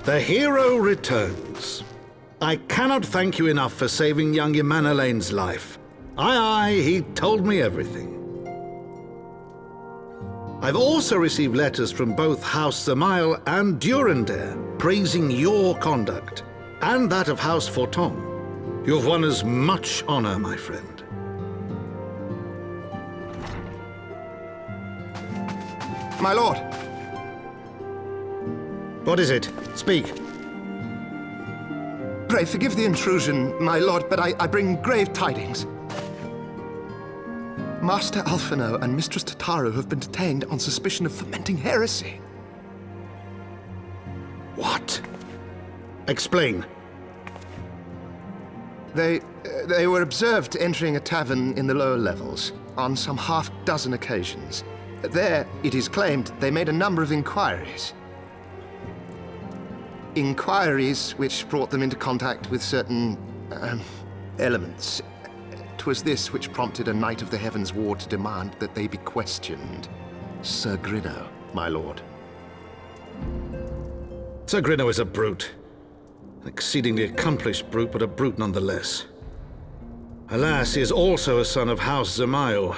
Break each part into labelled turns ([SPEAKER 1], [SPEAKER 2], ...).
[SPEAKER 1] The hero returns. I cannot thank you enough for saving young Imanolane's life. Aye, he told me everything. I've also received letters from both House Zamail and Durandare praising your conduct, and that of House Forton. You've won us much honor, my friend.
[SPEAKER 2] My lord!
[SPEAKER 1] What is it? Speak.
[SPEAKER 2] Pray forgive the intrusion, my lord, but I bring grave tidings. Master Alphinaud and Mistress Tataru have been detained on suspicion of fomenting heresy.
[SPEAKER 1] What? Explain.
[SPEAKER 2] They were observed entering a tavern in the lower levels on some half-dozen occasions. There, it is claimed, they made a number of inquiries. Inquiries which brought them into contact with certain elements. 'Twas this which prompted a Knight of the Heavensward to demand that they be questioned. Sir Grinno, my lord.
[SPEAKER 1] Sir Grinno is a brute. An exceedingly accomplished brute, but a brute nonetheless. Alas, he is also a son of House Zamail.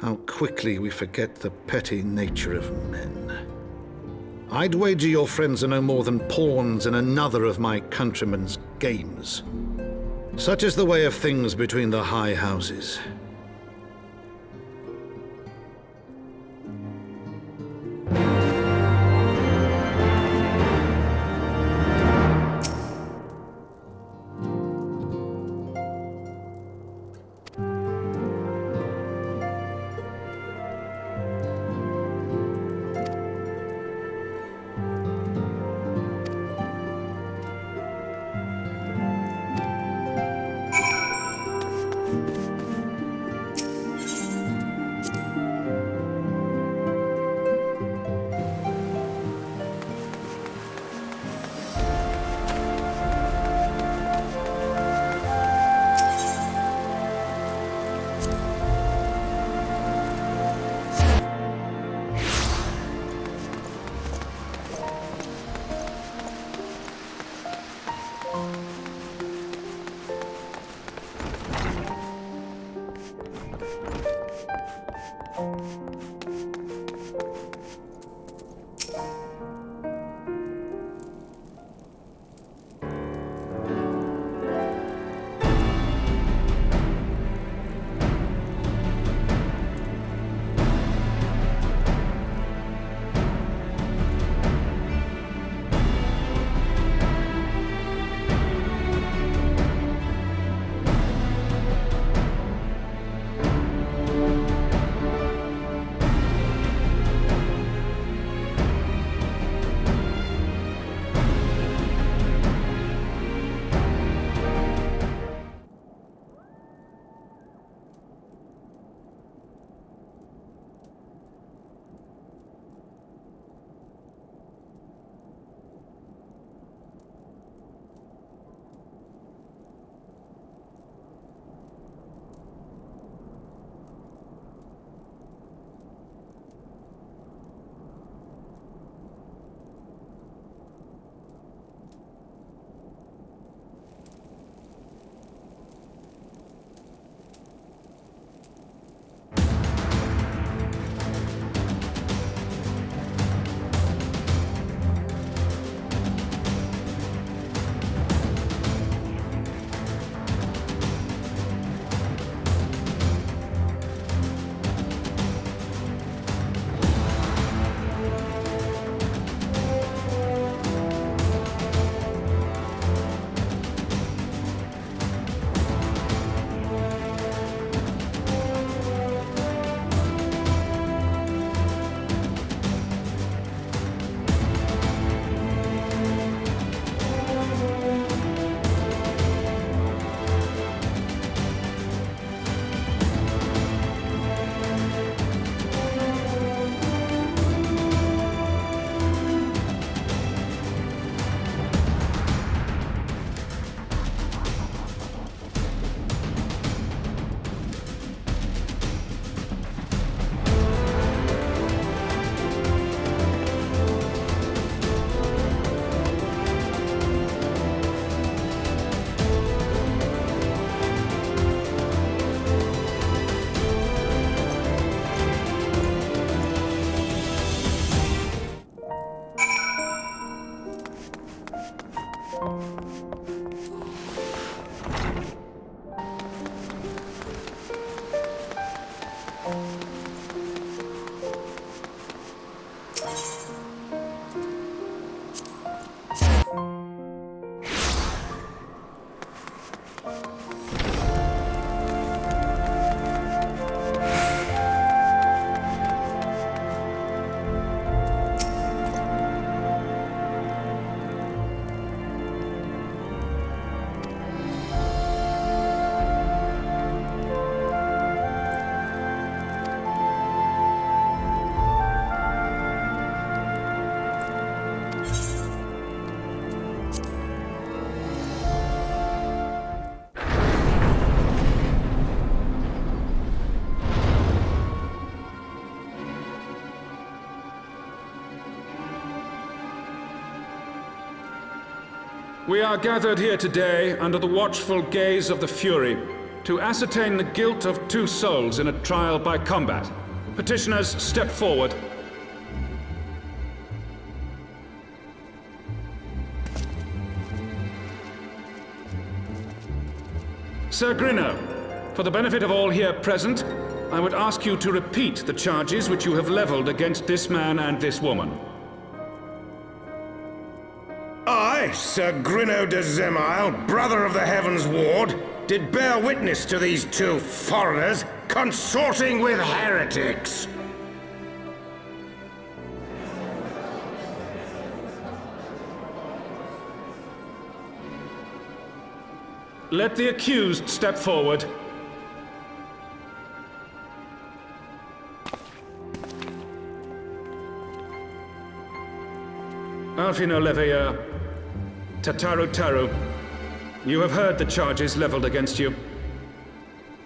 [SPEAKER 1] How quickly we forget the petty nature of men. I'd wager your friends are no more than pawns in another of my countrymen's games. Such is the way of things between the high houses.
[SPEAKER 3] We are gathered here today under the watchful gaze of the Fury to ascertain the guilt of 2 souls in a trial by combat. Petitioners, step forward. Sir Grinno, for the benefit of all here present, I would ask you to repeat the charges which you have leveled against this man and this woman.
[SPEAKER 4] I, Sir Grinno de Zemile, brother of the Heavensward, did bear witness to these 2 foreigners consorting with heretics.
[SPEAKER 3] Let the accused step forward. Alphinaud Leveilleur, Tataru, you have heard the charges leveled against you.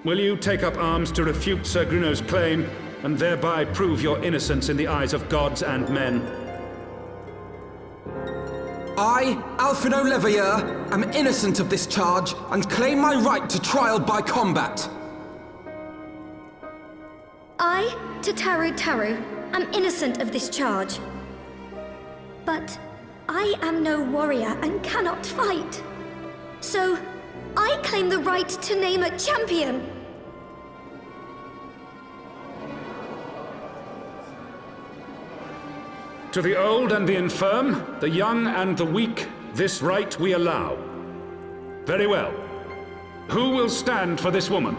[SPEAKER 3] Will you take up arms to refute Sir Grinno's claim, and thereby prove your innocence in the eyes of gods and men?
[SPEAKER 5] I, Alphinaud Leveilleur, am innocent of this charge, and claim my right to trial by combat.
[SPEAKER 6] I, Tataru, am innocent of this charge. But I am no warrior and cannot fight. So, I claim the right to name a champion.
[SPEAKER 3] To the old and the infirm, the young and the weak, this right we allow. Very well. Who will stand for this woman?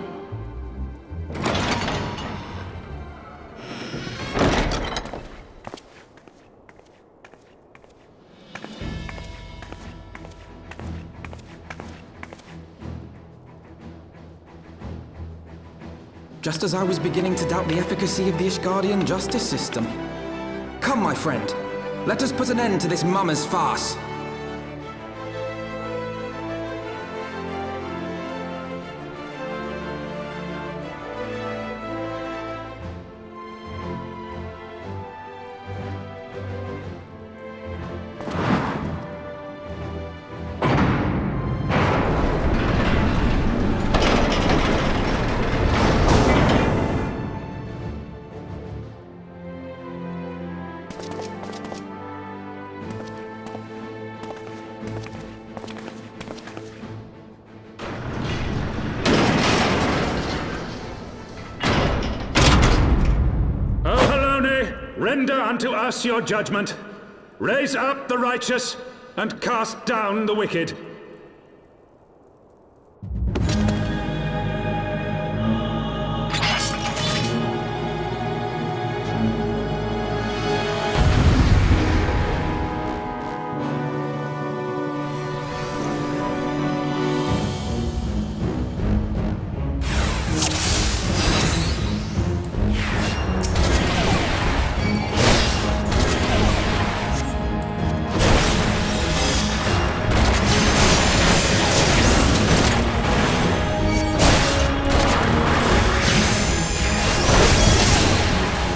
[SPEAKER 5] Just as I was beginning to doubt the efficacy of the Ishgardian justice system. Come, my friend. Let us put an end to this mummer's farce.
[SPEAKER 3] Render unto us your judgment. Raise up the righteous, and cast down the wicked.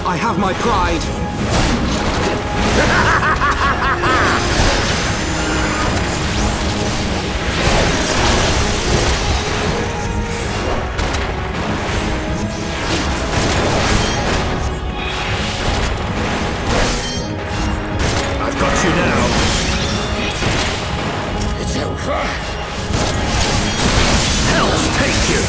[SPEAKER 5] I have my pride.
[SPEAKER 4] I've got you now. It's over. Hell's take you.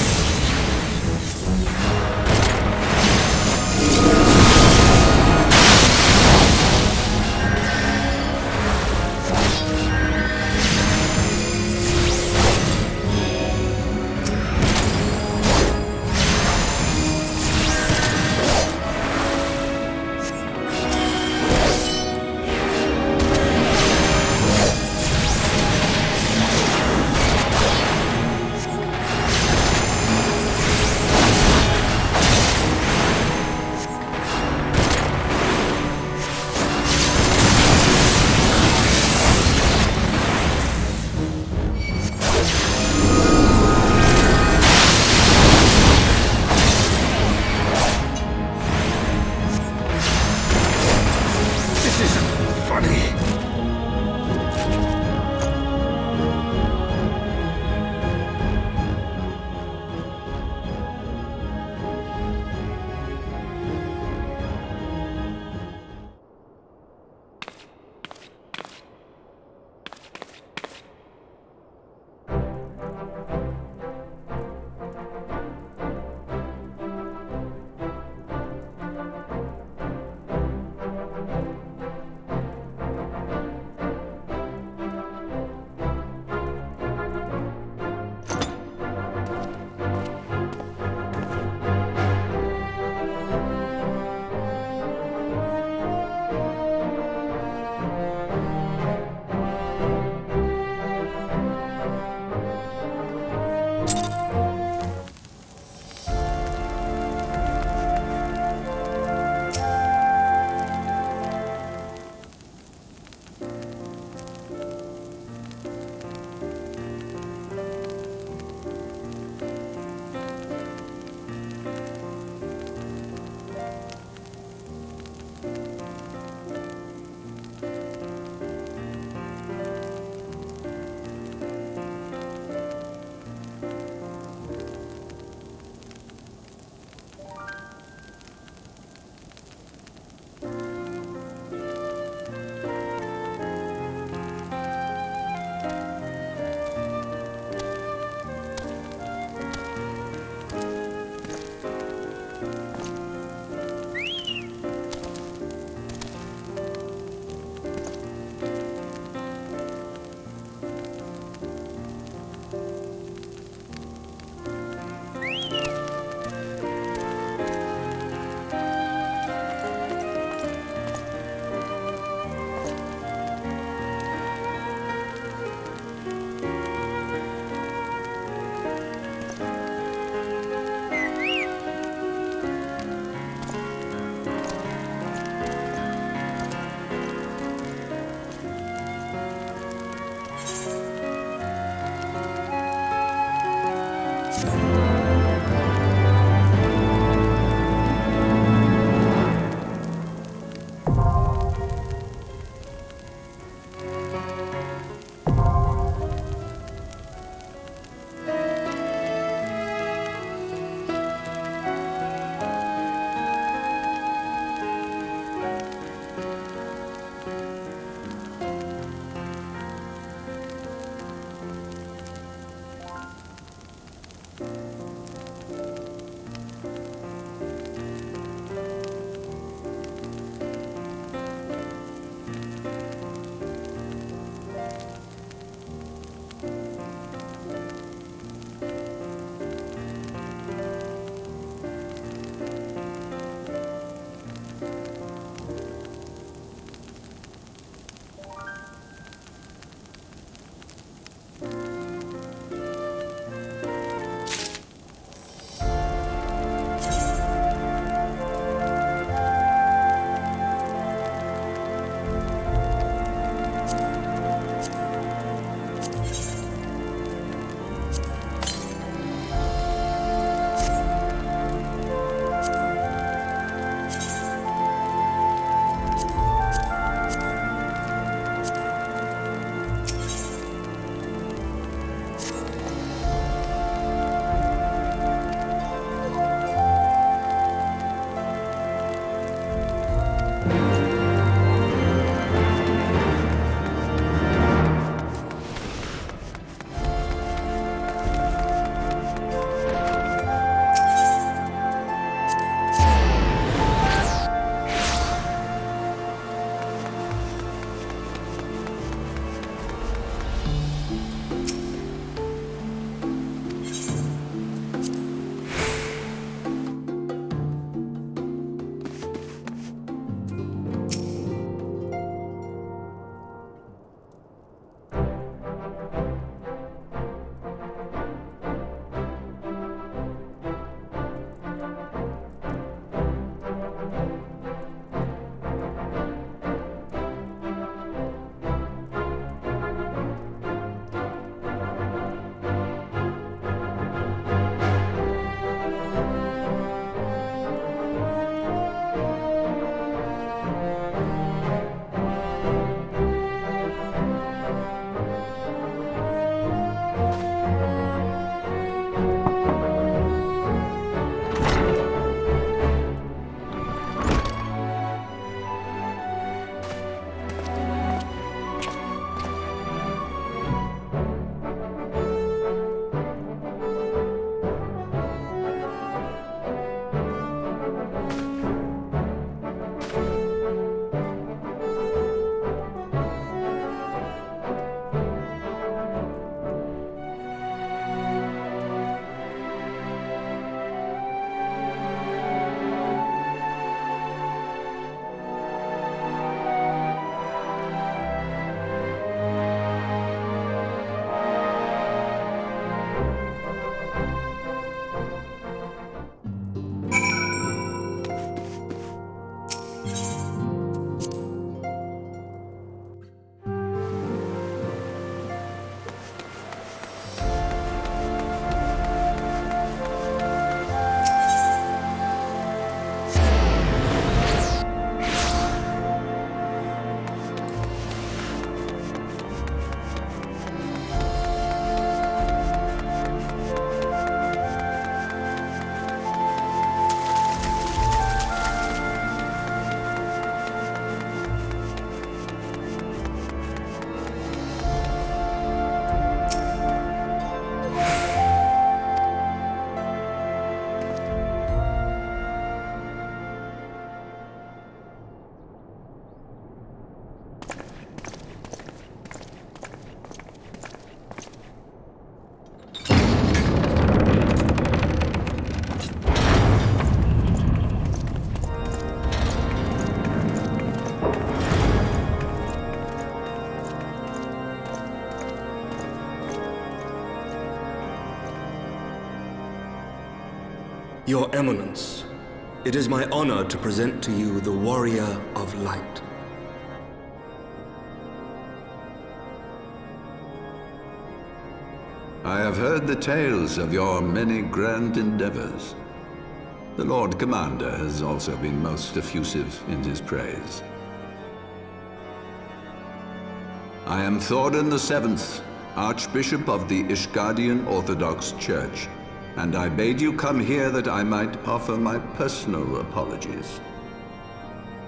[SPEAKER 7] Your Eminence, it is my honor to present to you the Warrior of Light.
[SPEAKER 8] I have heard the tales of your many grand endeavors. The Lord Commander has also been most effusive in his praise. I am Thorin VII, Archbishop of the Ishgardian Orthodox Church, and I bade you come here that I might offer my personal apologies.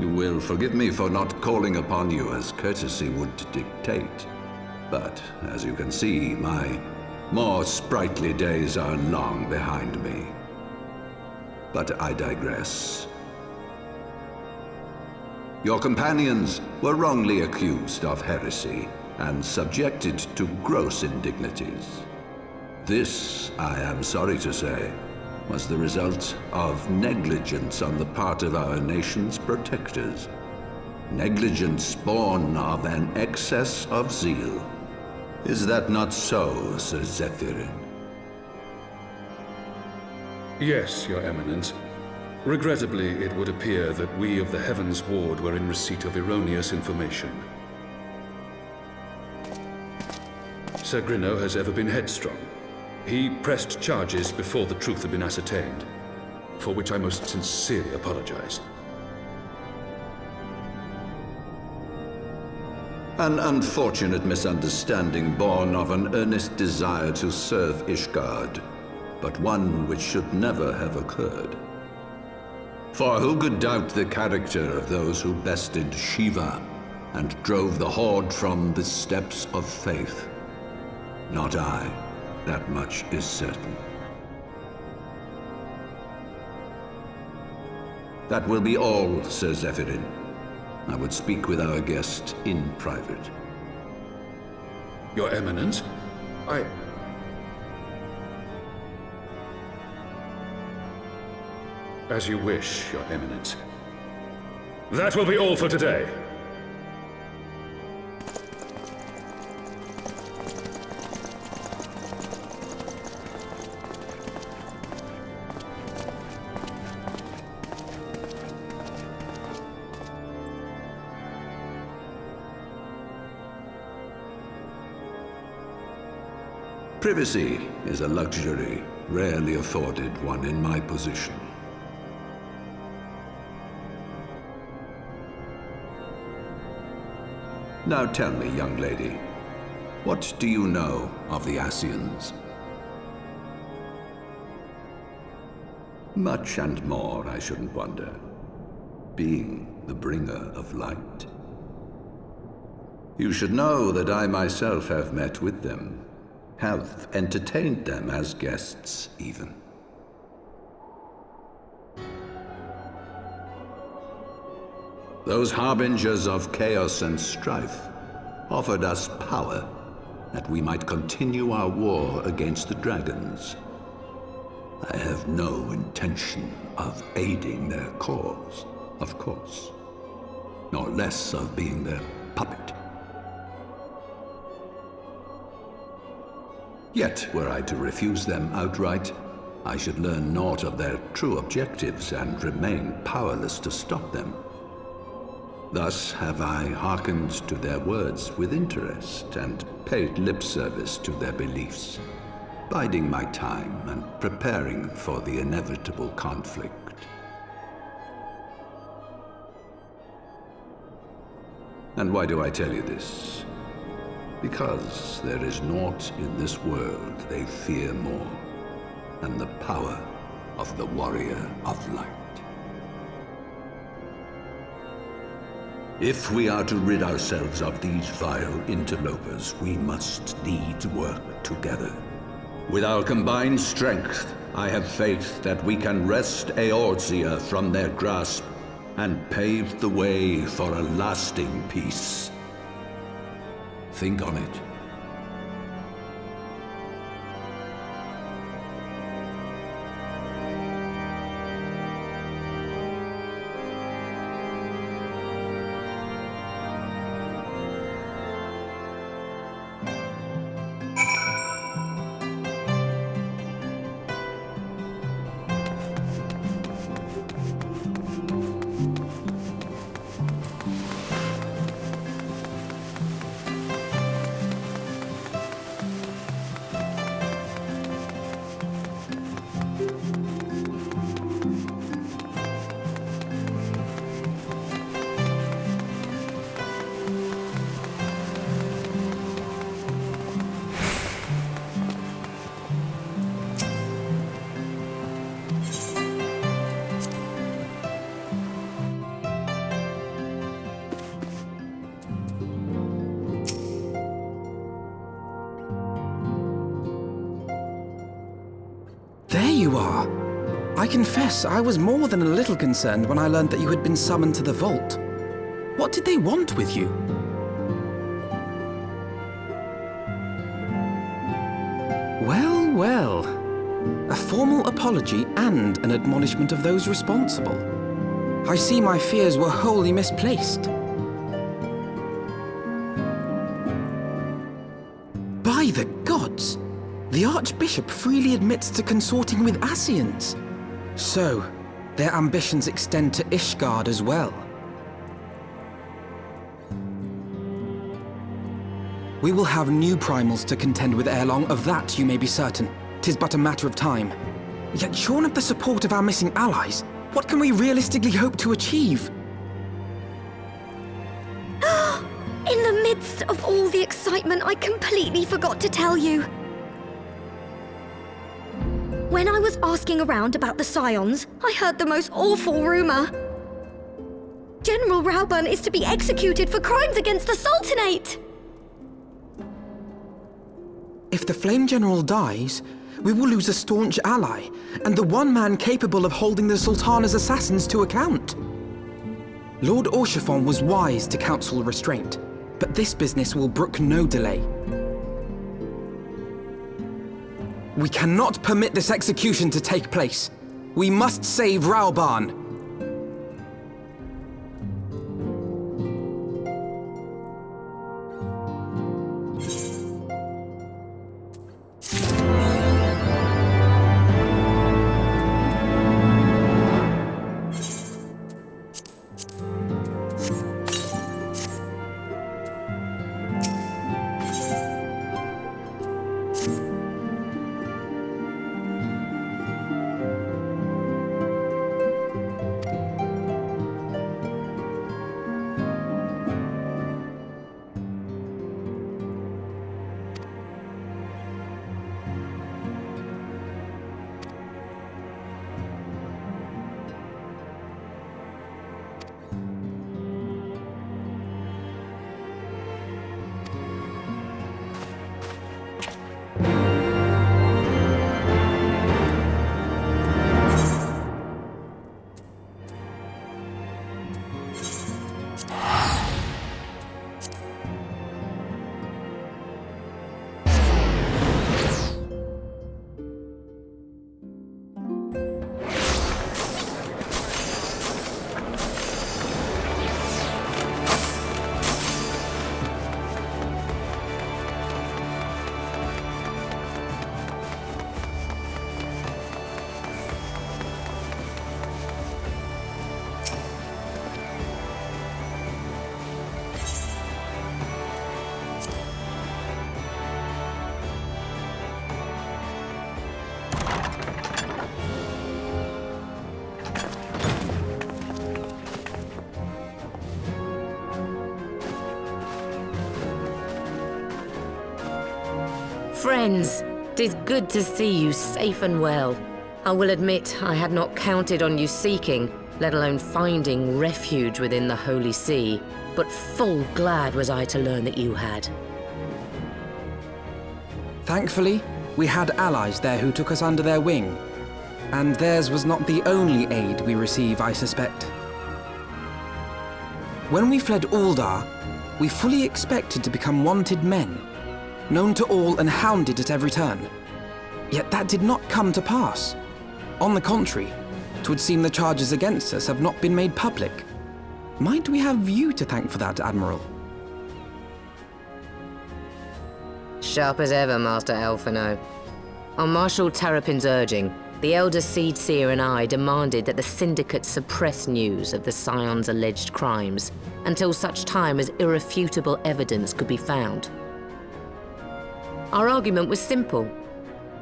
[SPEAKER 8] You will forgive me for not calling upon you as courtesy would dictate, but as you can see, my more sprightly days are long behind me. But I digress. Your companions were wrongly accused of heresy and subjected to gross indignities. This, I am sorry to say, was the result of negligence on the part of our nation's protectors. Negligence born of an excess of zeal. Is that not so, Sir Zephyrin?
[SPEAKER 3] Yes, Your Eminence. Regrettably, it would appear that we of the Heavensward were in receipt of erroneous information. Sir Grinno has ever been headstrong. He pressed charges before the truth had been ascertained, for which I most sincerely apologize.
[SPEAKER 8] An unfortunate misunderstanding born of an earnest desire to serve Ishgard, but one which should never have occurred. For who could doubt the character of those who bested Shiva and drove the Horde from the steps of faith? Not I. That much is certain. That will be all, Sir Zephyrin. I would speak with our guest in private.
[SPEAKER 3] Your Eminence, As you wish, Your Eminence. That will be all for today.
[SPEAKER 8] Privacy is a luxury rarely afforded one in my position. Now tell me, young lady, what do you know of the Ascians? Much and more, I shouldn't wonder, being the bringer of light. You should know that I myself have met with them, have entertained them as guests, even. Those harbingers of chaos and strife offered us power that we might continue our war against the dragons. I have no intention of aiding their cause, of course, nor less of being their puppet. Yet, were I to refuse them outright, I should learn naught of their true objectives and remain powerless to stop them. Thus have I hearkened to their words with interest and paid lip service to their beliefs, biding my time and preparing for the inevitable conflict. And why do I tell you this? Because there is naught in this world they fear more than the power of the Warrior of Light. If we are to rid ourselves of these vile interlopers, we must needs work together. With our combined strength, I have faith that we can wrest Eorzea from their grasp and pave the way for a lasting peace. Think on it.
[SPEAKER 5] There you are. I confess, I was more than a little concerned when I learned that you had been summoned to the vault. What did they want with you? Well, well. A formal apology and an admonishment of those responsible. I see my fears were wholly misplaced. By the gods! The Archbishop freely admits to consorting with Ascians. So, their ambitions extend to Ishgard as well. We will have new primals to contend with ere long, of that you may be certain. 'Tis but a matter of time. Yet shorn of the support of our missing allies, what can we realistically hope to achieve?
[SPEAKER 6] In the midst of all the excitement, I completely forgot to tell you. When I was asking around about the Scions, I heard the most awful rumor. General Raubahn is to be executed for crimes against the Sultanate!
[SPEAKER 5] If the Flame General dies, we will lose a staunch ally, and the one man capable of holding the Sultana's assassins to account. Lord Orchiphon was wise to counsel restraint, but this business will brook no delay. We cannot permit this execution to take place. We must save Raubahn.
[SPEAKER 9] Friends, 'tis good to see you safe and well. I will admit I had not counted on you seeking, let alone finding refuge within the Holy See, but full glad was I to learn that you had.
[SPEAKER 5] Thankfully, we had allies there who took us under their wing. And theirs was not the only aid we receive, I suspect. When we fled Uldar, we fully expected to become wanted men, known to all and hounded at every turn. Yet that did not come to pass. On the contrary, 'twould seem the charges against us have not been made public. Might we have you to thank for that, Admiral?
[SPEAKER 9] Sharp as ever, Master Alphinaud. On Marshal Terrapin's urging, the Elder Seed Seer and I demanded that the Syndicate suppress news of the Scion's alleged crimes until such time as irrefutable evidence could be found. Our argument was simple.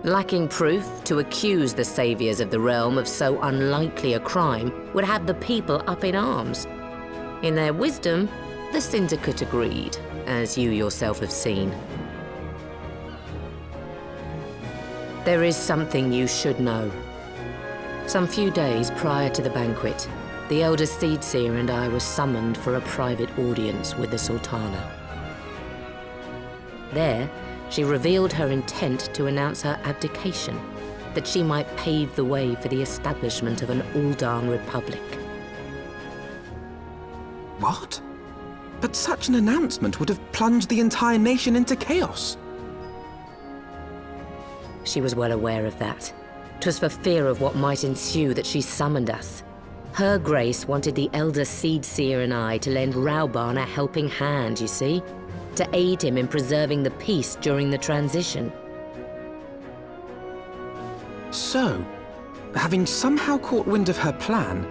[SPEAKER 9] Lacking proof, to accuse the saviors of the realm of so unlikely a crime would have the people up in arms. In their wisdom, the Syndicate agreed, as you yourself have seen. There is something you should know. Some few days prior to the banquet, the Elder Seedseer and I were summoned for a private audience with the Sultana. There, she revealed her intent to announce her abdication, that she might pave the way for the establishment of an Uldan Republic.
[SPEAKER 5] What? But such an announcement would have plunged the entire nation into chaos.
[SPEAKER 9] She was well aware of that. 'Twas for fear of what might ensue that she summoned us. Her Grace wanted the Elder Seed Seer and I to lend Raubahn a helping hand, you see? To aid him in preserving the peace during the transition.
[SPEAKER 5] So, having somehow caught wind of her plan,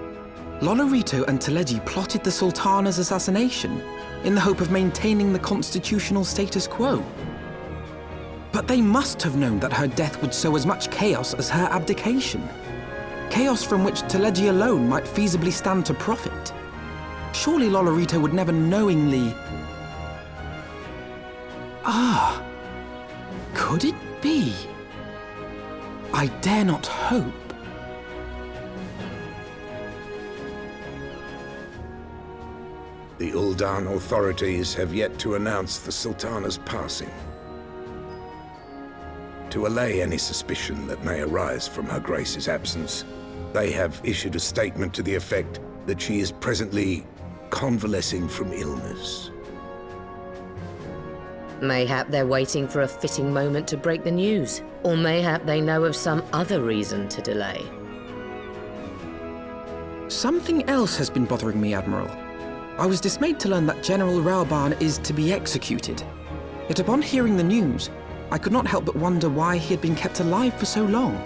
[SPEAKER 5] Lolorito and Teleji plotted the Sultana's assassination in the hope of maintaining the constitutional status quo. But they must have known that her death would sow as much chaos as her abdication. Chaos from which Teleji alone might feasibly stand to profit. Surely Lolorito would never knowingly... Ah, could it be? I dare not hope.
[SPEAKER 4] The Uldan authorities have yet to announce the Sultana's passing. To allay any suspicion that may arise from Her Grace's absence, they have issued a statement to the effect that she is presently convalescing from illness.
[SPEAKER 9] Mayhap they're waiting for a fitting moment to break the news. Or mayhap they know of some other reason to delay.
[SPEAKER 5] Something else has been bothering me, Admiral. I was dismayed to learn that General Raubahn is to be executed. Yet upon hearing the news, I could not help but wonder why he had been kept alive for so long.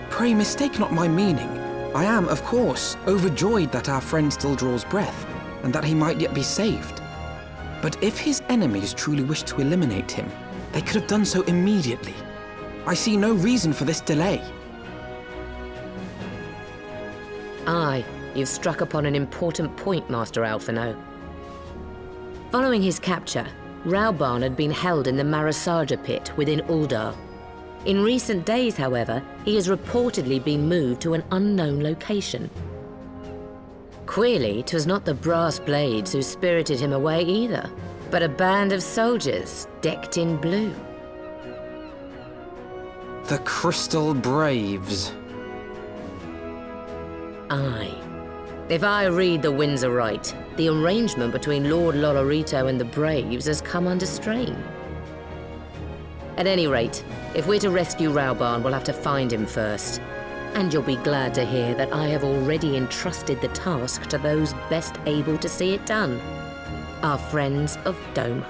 [SPEAKER 5] Pray mistake not my meaning. I am, of course, overjoyed that our friend still draws breath, and that he might yet be saved. But if his enemies truly wished to eliminate him, they could have done so immediately. I see no reason for this delay.
[SPEAKER 9] Aye, you've struck upon an important point, Master Alphinaud. Following his capture, Raubahn had been held in the Marasaja pit within Uldar. In recent days, however, he has reportedly been moved to an unknown location. Queerly, 'twas not the brass blades who spirited him away either, but a band of soldiers decked in blue.
[SPEAKER 5] The Crystal Braves.
[SPEAKER 9] Aye. If I read the winds aright, the arrangement between Lord Lolorito and the Braves has come under strain. At any rate, if we're to rescue Raubahn, we'll have to find him first. And you'll be glad to hear that I have already entrusted the task to those best able to see it done. Our friends of Doma.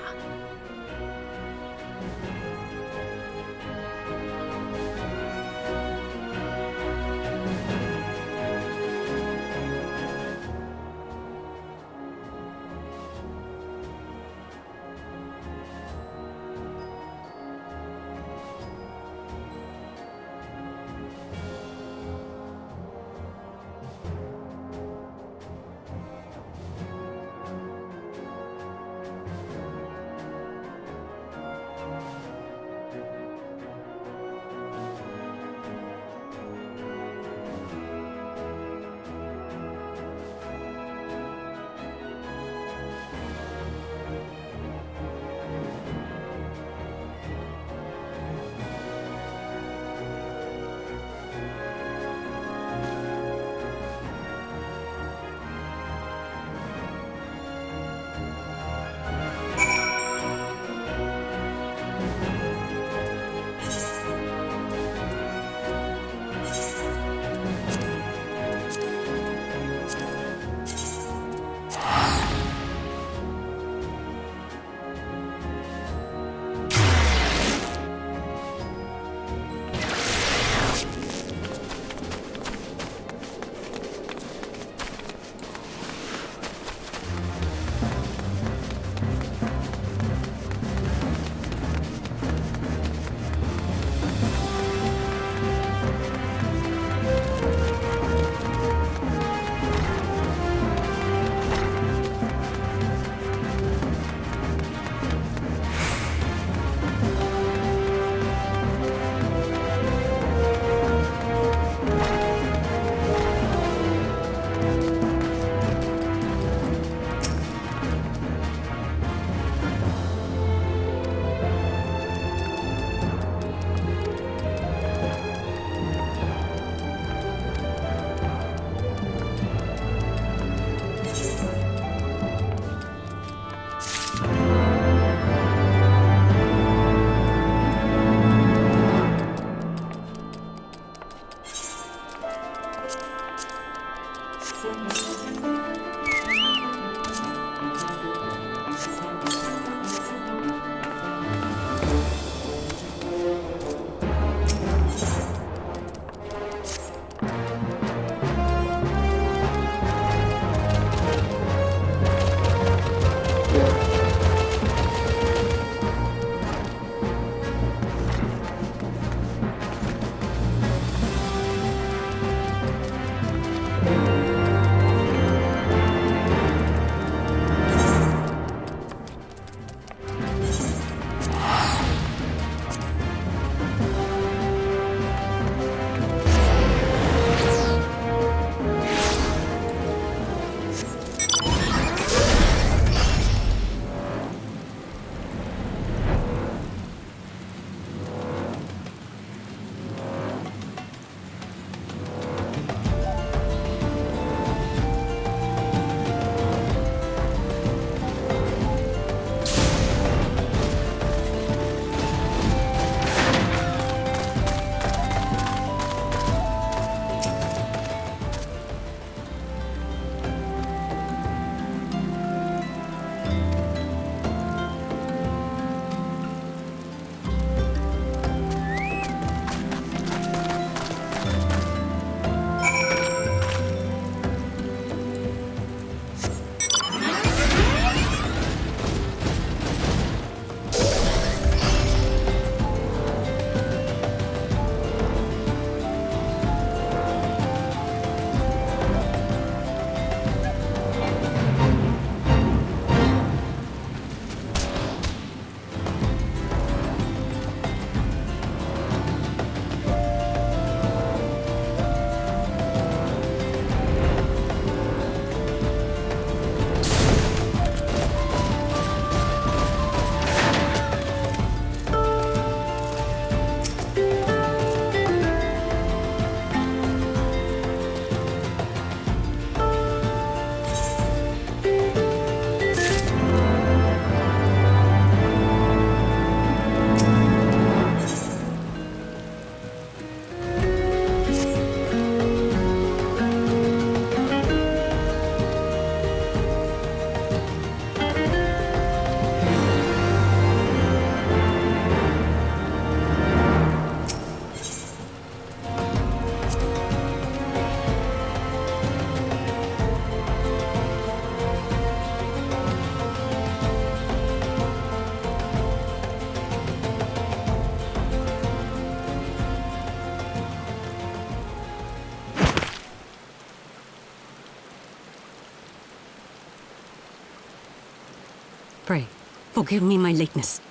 [SPEAKER 10] Pray, forgive me my lateness.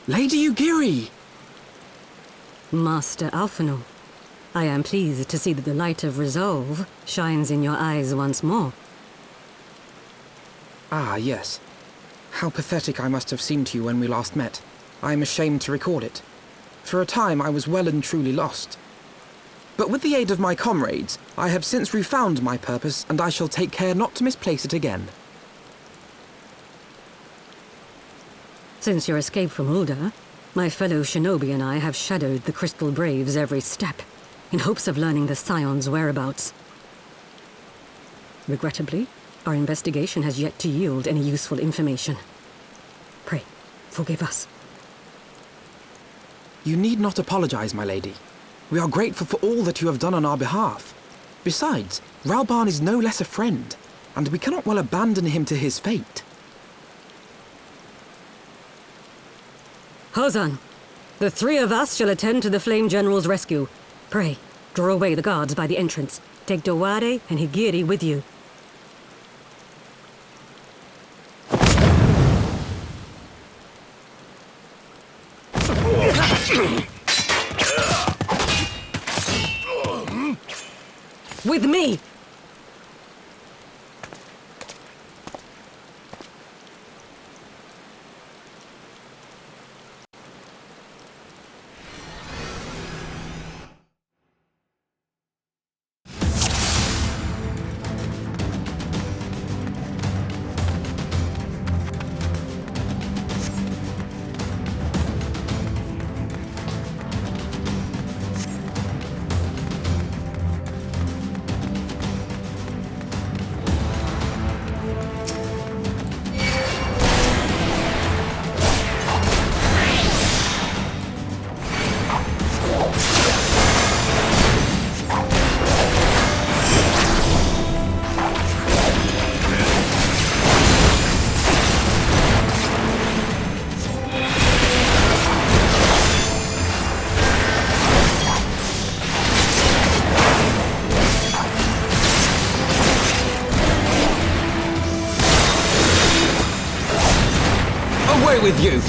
[SPEAKER 5] Lady Ugiri!
[SPEAKER 10] Master Alphinaud, I am pleased to see that the light of resolve shines in your eyes once more.
[SPEAKER 5] Ah, yes. How pathetic I must have seemed to you when we last met. I am ashamed to recall it. For a time I was well and truly lost. But with the aid of my comrades, I have since refound my purpose, and I shall take care not to misplace it again.
[SPEAKER 10] Since your escape from Ul'dah, my fellow shinobi and I have shadowed the Crystal Braves every step, in hopes of learning the Scion's whereabouts. Regrettably, our investigation has yet to yield any useful information. Pray, forgive us.
[SPEAKER 5] You need not apologize, my lady. We are grateful for all that you have done on our behalf. Besides, Raubahn is no less a friend, and we cannot well abandon him to his fate.
[SPEAKER 10] Hozan, the three of us shall attend to the Flame General's rescue. Pray, draw away the guards by the entrance. Take Dowade and Higiri with you. With me!
[SPEAKER 5] With you!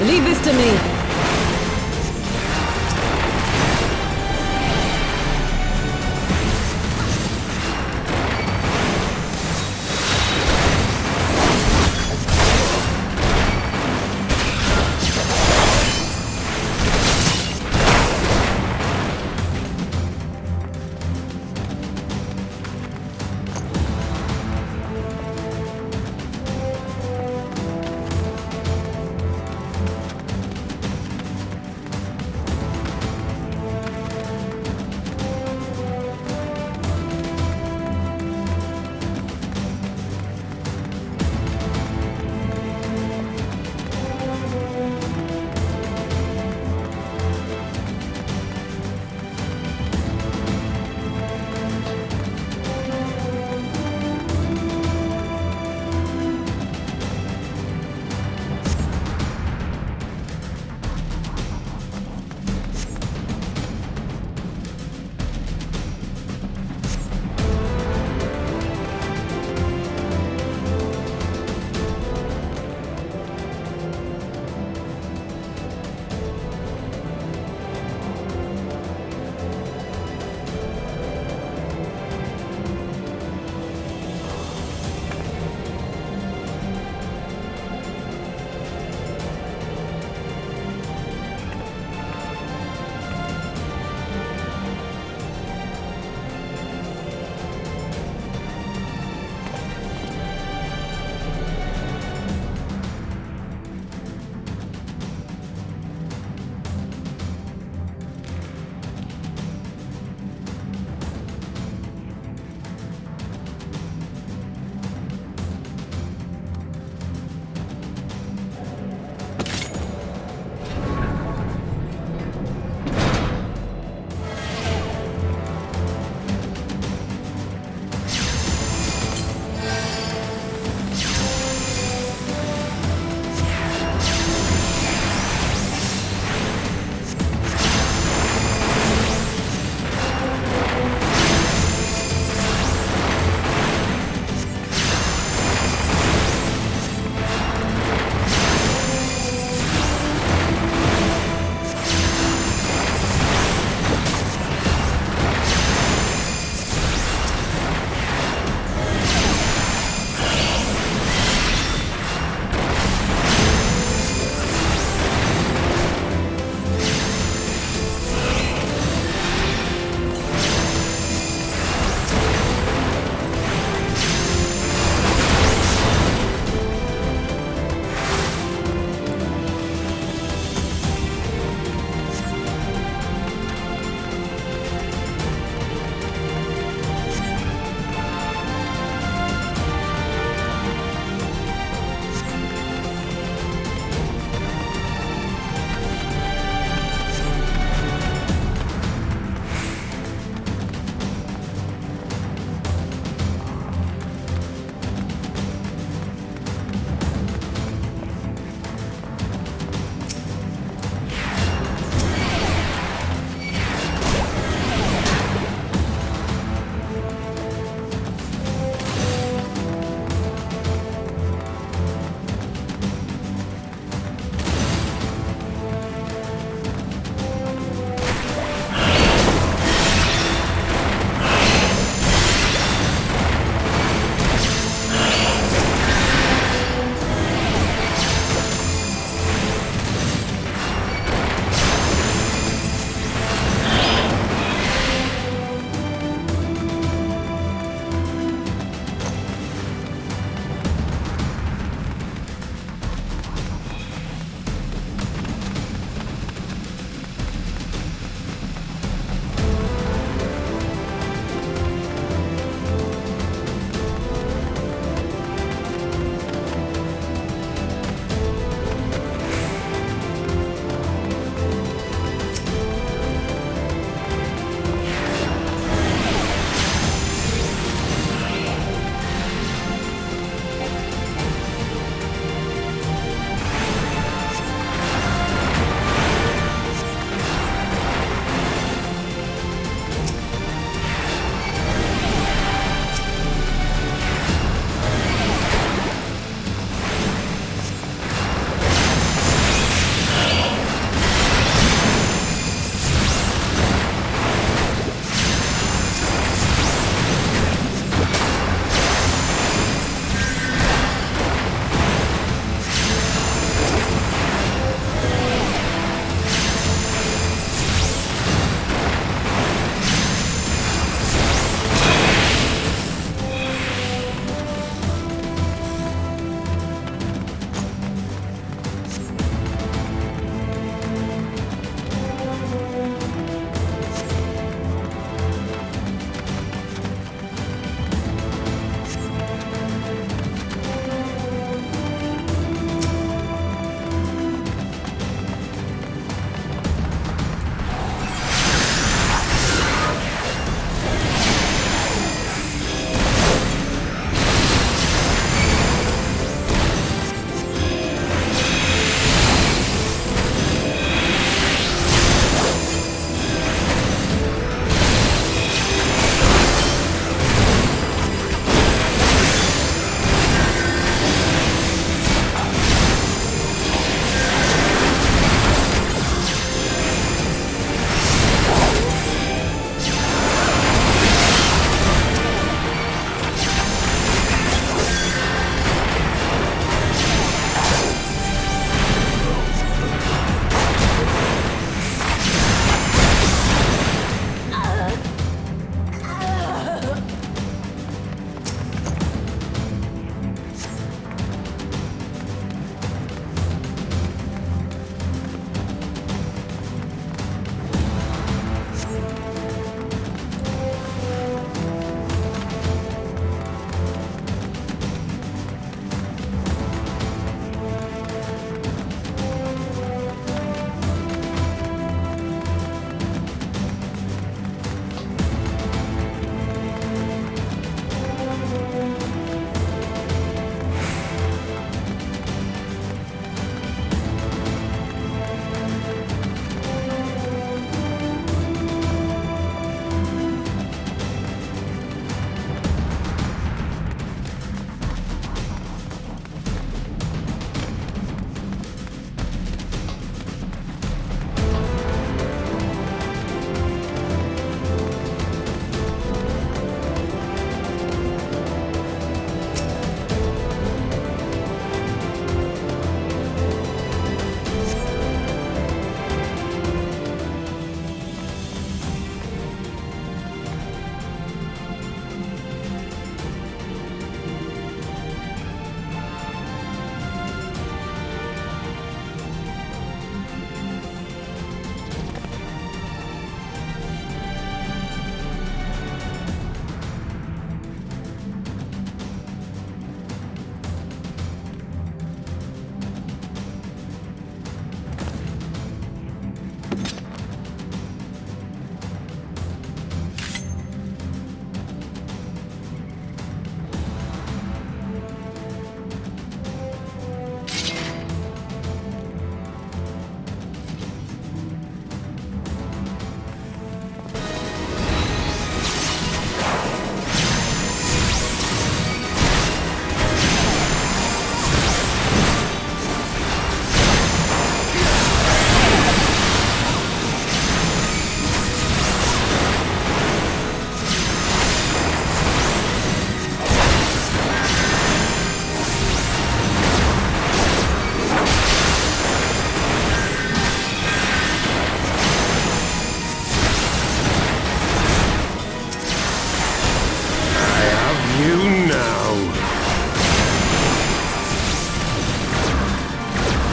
[SPEAKER 10] Leave this to me!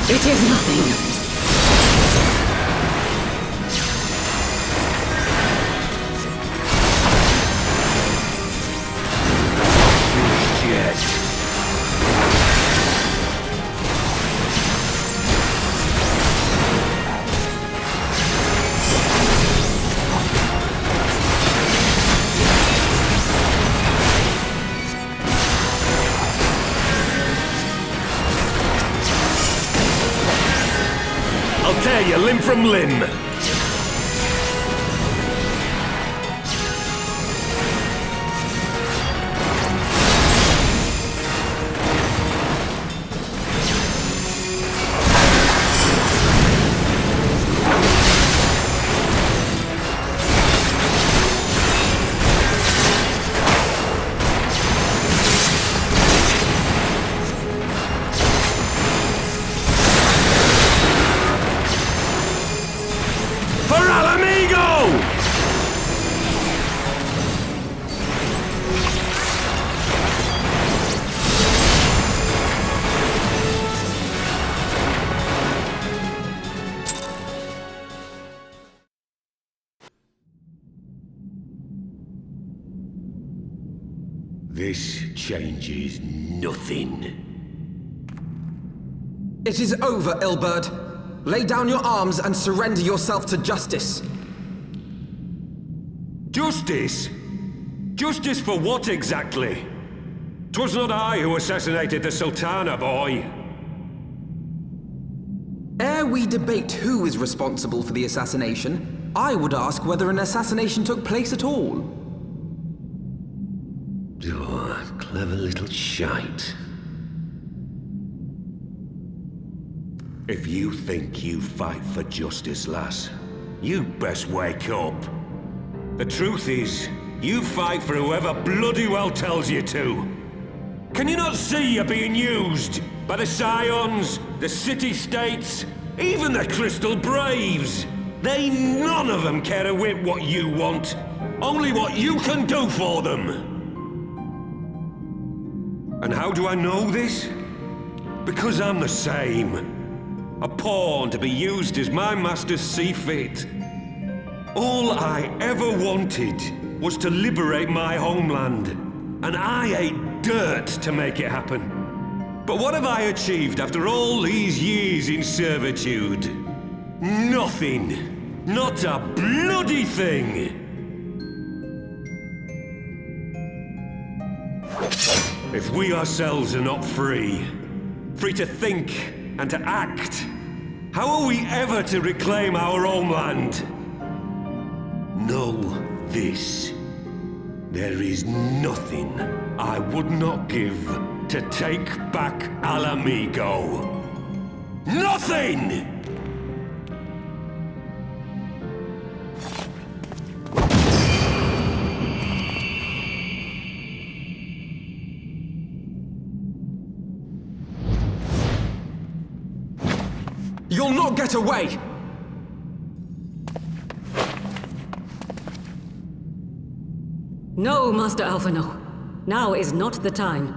[SPEAKER 10] It is nothing.
[SPEAKER 4] Tear you limb from limb!
[SPEAKER 11] This changes nothing.
[SPEAKER 5] It is over, Ilberd. Lay down your arms and surrender yourself to justice.
[SPEAKER 11] Justice? Justice for what exactly? 'Twas not I who assassinated the Sultana, boy.
[SPEAKER 5] Ere we debate who is responsible for the assassination, I would ask whether an assassination took place at all.
[SPEAKER 11] Oh, clever little shite. If you think you fight for justice, lass, you'd best wake up. The truth is, you fight for whoever bloody well tells you to. Can you not see you're being used by the Scions, the City-States, even the Crystal Braves? They none of them care a whit what you want, only what you can do for them. And how do I know this? Because I'm the same. A pawn to be used as my masters see fit. All I ever wanted was to liberate my homeland, and I ate dirt to make it happen. But what have I achieved after all these years in servitude? Nothing. Not a bloody thing. If we ourselves are not free to think and to act, how are we ever to reclaim our homeland? Know this. There is nothing I would not give to take back Alamigo. Nothing!
[SPEAKER 5] You'll not get away!
[SPEAKER 10] No, Master Alphinaud. Now is not the time.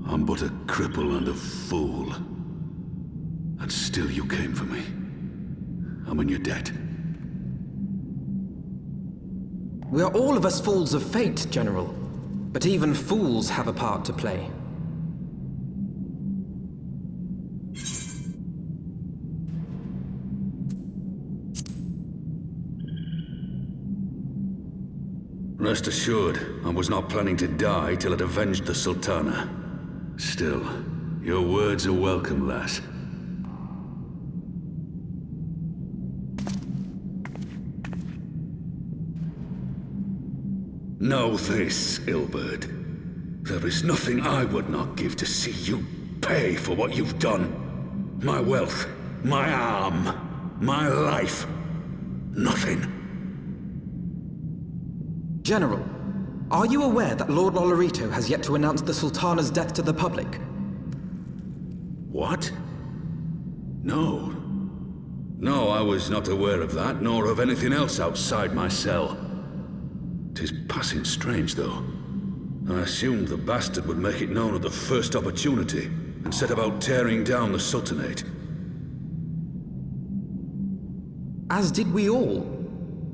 [SPEAKER 12] I'm but a cripple and a fool. And still you came for me. I'm in your debt.
[SPEAKER 5] We are all of us fools of fate, General. But even fools have a part to play.
[SPEAKER 12] Rest assured, I was not planning to die till I'd avenged the Sultana. Still, your words are welcome, lass. Know this, Ilberd. There is nothing I would not give to see you pay for what you've done. My wealth, my arm, my life. Nothing.
[SPEAKER 5] General, are you aware that Lord Lolorito has yet to announce the Sultana's death to the public?
[SPEAKER 12] What? No. No, I was not aware of that, nor of anything else outside my cell. 'Tis passing strange, though. I assumed the bastard would make it known at the first opportunity, and set about tearing down the Sultanate.
[SPEAKER 5] As did we all.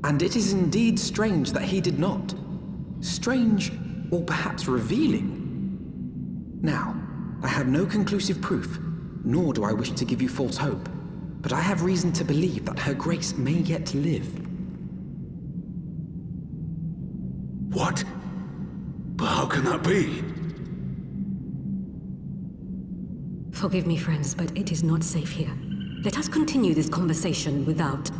[SPEAKER 5] And it is indeed strange that he did not. Strange, or perhaps revealing. Now, I have no conclusive proof, nor do I wish to give you false hope, but I have reason to believe that Her Grace may yet live.
[SPEAKER 12] What? But how can that be?
[SPEAKER 10] Forgive me, friends, but it is not safe here. Let us continue this conversation without...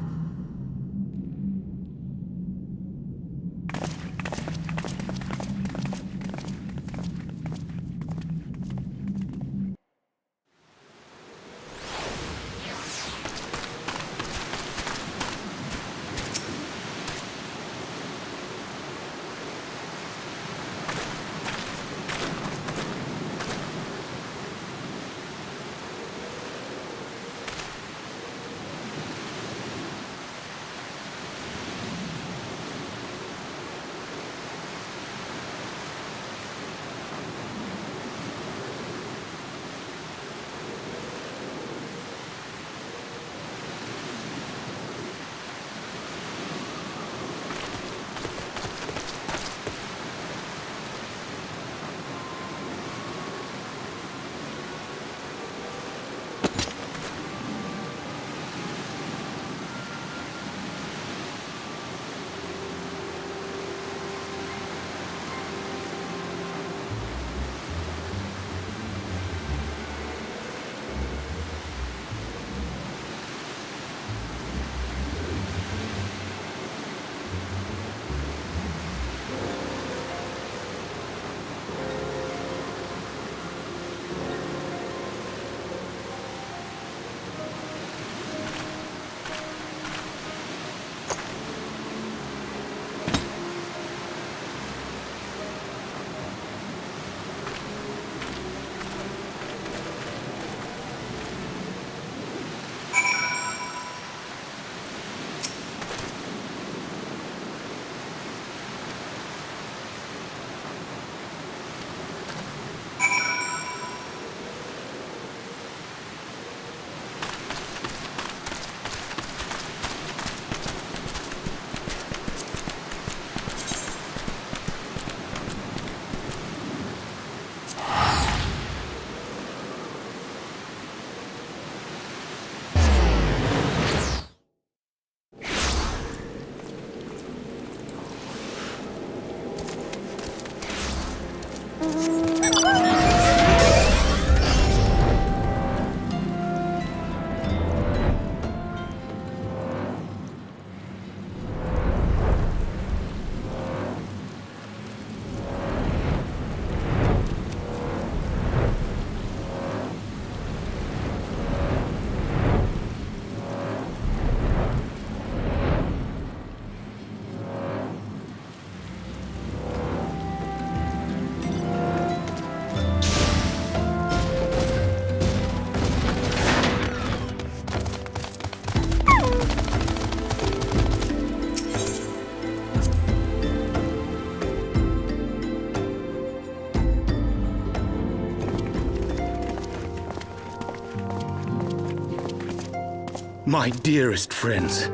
[SPEAKER 4] My dearest friends,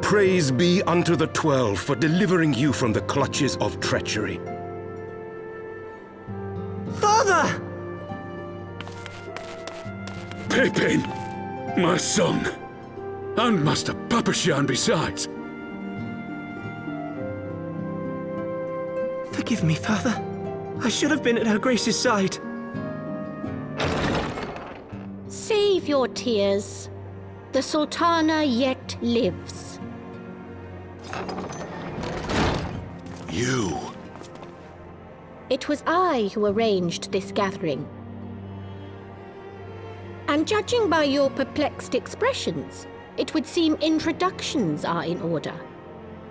[SPEAKER 4] praise be unto the 12 for delivering you from the clutches of treachery.
[SPEAKER 13] Father!
[SPEAKER 12] Pippin! My son! And Master Papashan besides!
[SPEAKER 13] Forgive me, Father. I should have been at Her Grace's side.
[SPEAKER 14] Save your tears. The Sultana yet lives.
[SPEAKER 12] You!
[SPEAKER 14] It was I who arranged this gathering. And judging by your perplexed expressions, it would seem introductions are in order.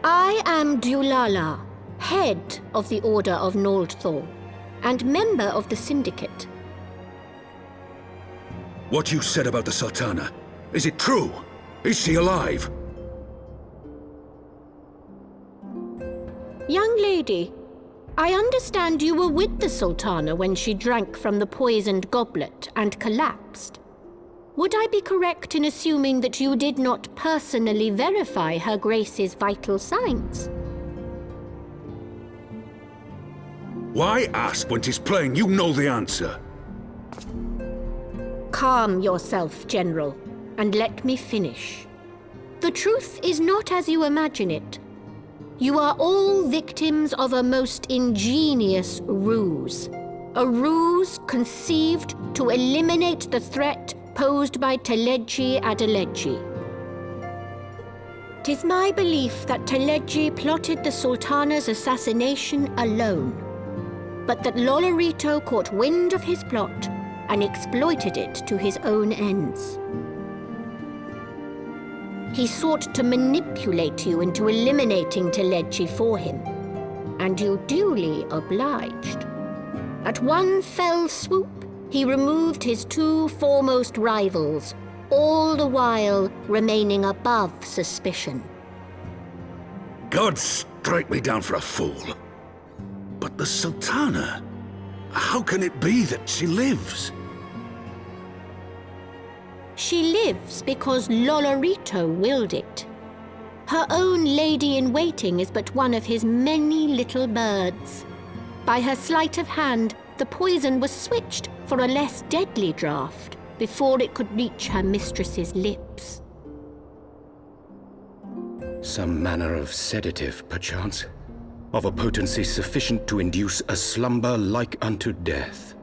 [SPEAKER 14] I am Dulala, head of the Order of Noldthor, and member of the Syndicate.
[SPEAKER 12] What you said about the Sultana, is it true? Is she alive?
[SPEAKER 14] Young lady, I understand you were with the Sultana when she drank from the poisoned goblet and collapsed. Would I be correct in assuming that you did not personally verify Her Grace's vital signs?
[SPEAKER 12] Why ask when 'tis plain you know the answer?
[SPEAKER 14] Calm yourself, General, and let me finish. The truth is not as you imagine it. You are all victims of a most ingenious ruse. A ruse conceived to eliminate the threat posed by Teleji Adeleji. 'Tis my belief that Teleji plotted the Sultana's assassination alone, but that Lolorito caught wind of his plot and exploited it to his own ends. He sought to manipulate you into eliminating Teleji for him, and you duly obliged. At one fell swoop, he removed his two foremost rivals, all the while remaining above suspicion.
[SPEAKER 12] God strike me down for a fool. But the Sultana, how can it be that she lives?
[SPEAKER 14] She lives because Lolorito willed it. Her own lady-in-waiting is but one of his many little birds. By her sleight of hand, the poison was switched for a less deadly draught before it could reach her mistress's lips.
[SPEAKER 15] Some manner of sedative, perchance, of a potency sufficient to induce a slumber like unto death.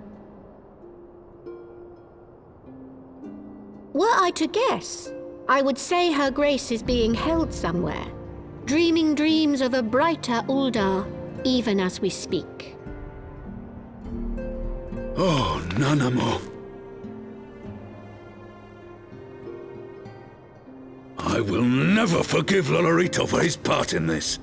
[SPEAKER 14] Were I to guess, I would say Her Grace is being held somewhere, dreaming dreams of a brighter Uldar, even as we speak.
[SPEAKER 12] Oh, Nanamo. I will never forgive Lolorito for his part in this.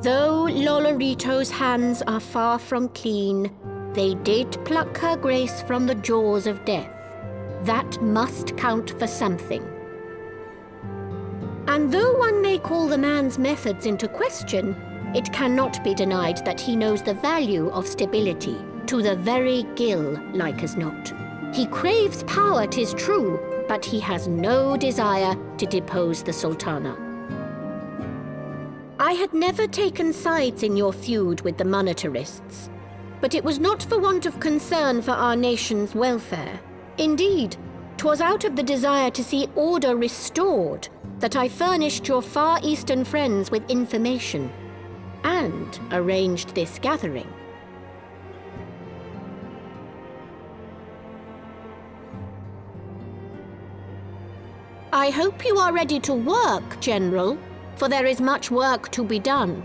[SPEAKER 14] Though Lolorito's hands are far from clean, they did pluck Her Grace from the jaws of death. That must count for something. And though one may call the man's methods into question, it cannot be denied that he knows the value of stability, to the very gill, like as not. He craves power, 'tis true, but he has no desire to depose the Sultana. I had never taken sides in your feud with the monetarists, but it was not for want of concern for our nation's welfare. Indeed, 'twas out of the desire to see order restored that I furnished your Far Eastern friends with information and arranged this gathering. I hope you are ready to work, General, for there is much work to be done.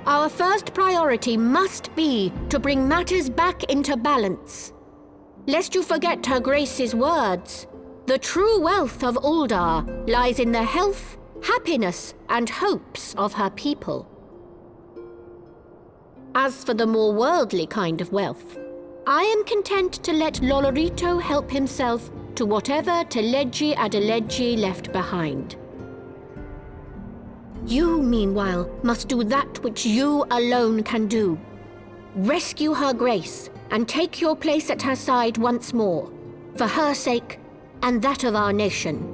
[SPEAKER 14] Our first priority must be to bring matters back into balance. Lest you forget Her Grace's words, the true wealth of Uldar lies in the health, happiness, and hopes of her people. As for the more worldly kind of wealth, I am content to let Lolorito help himself to whatever Teleji Adeleji left behind. You, meanwhile, must do that which you alone can do. Rescue Her Grace and take your place at her side once more, for her sake and that of our nation.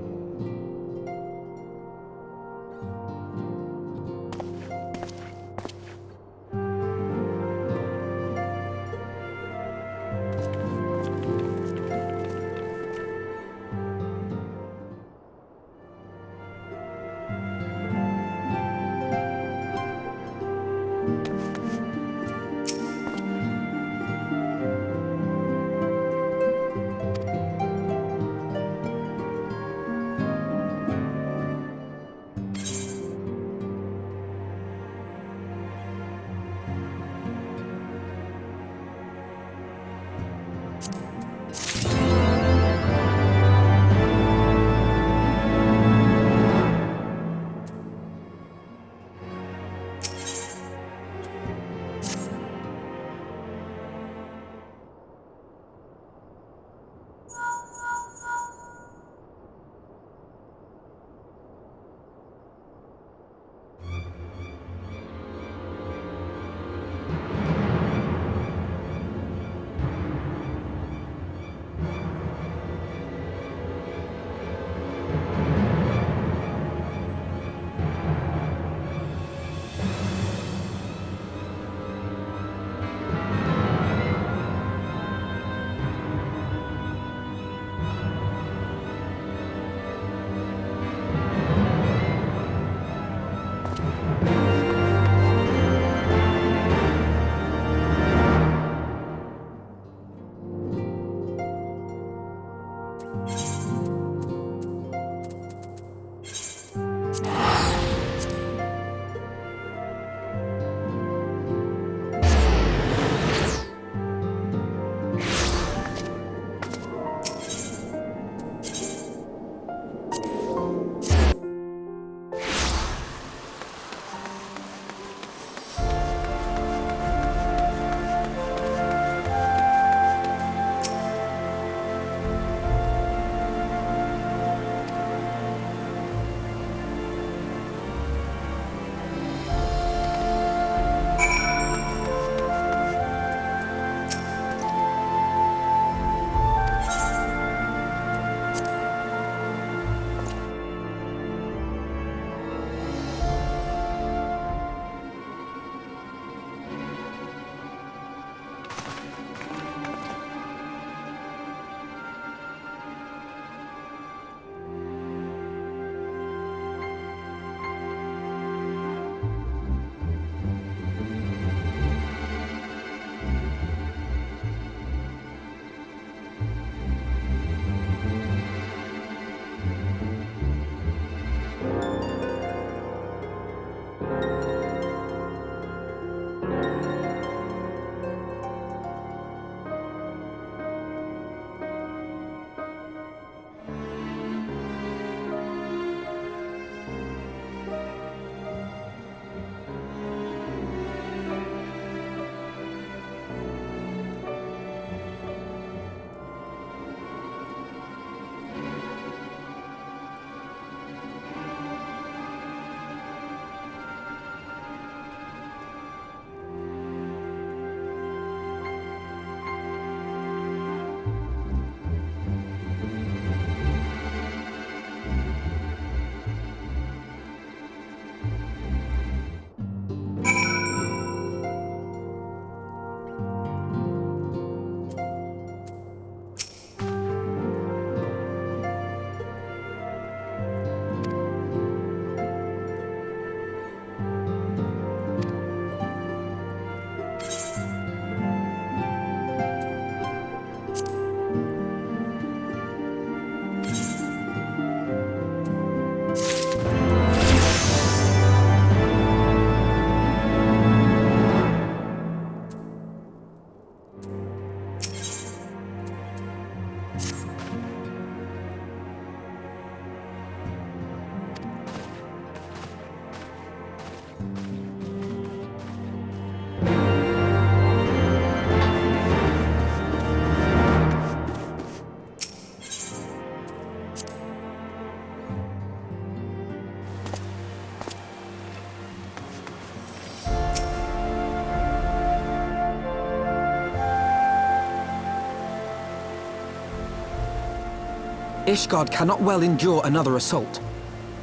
[SPEAKER 5] Ishgard cannot well endure another assault.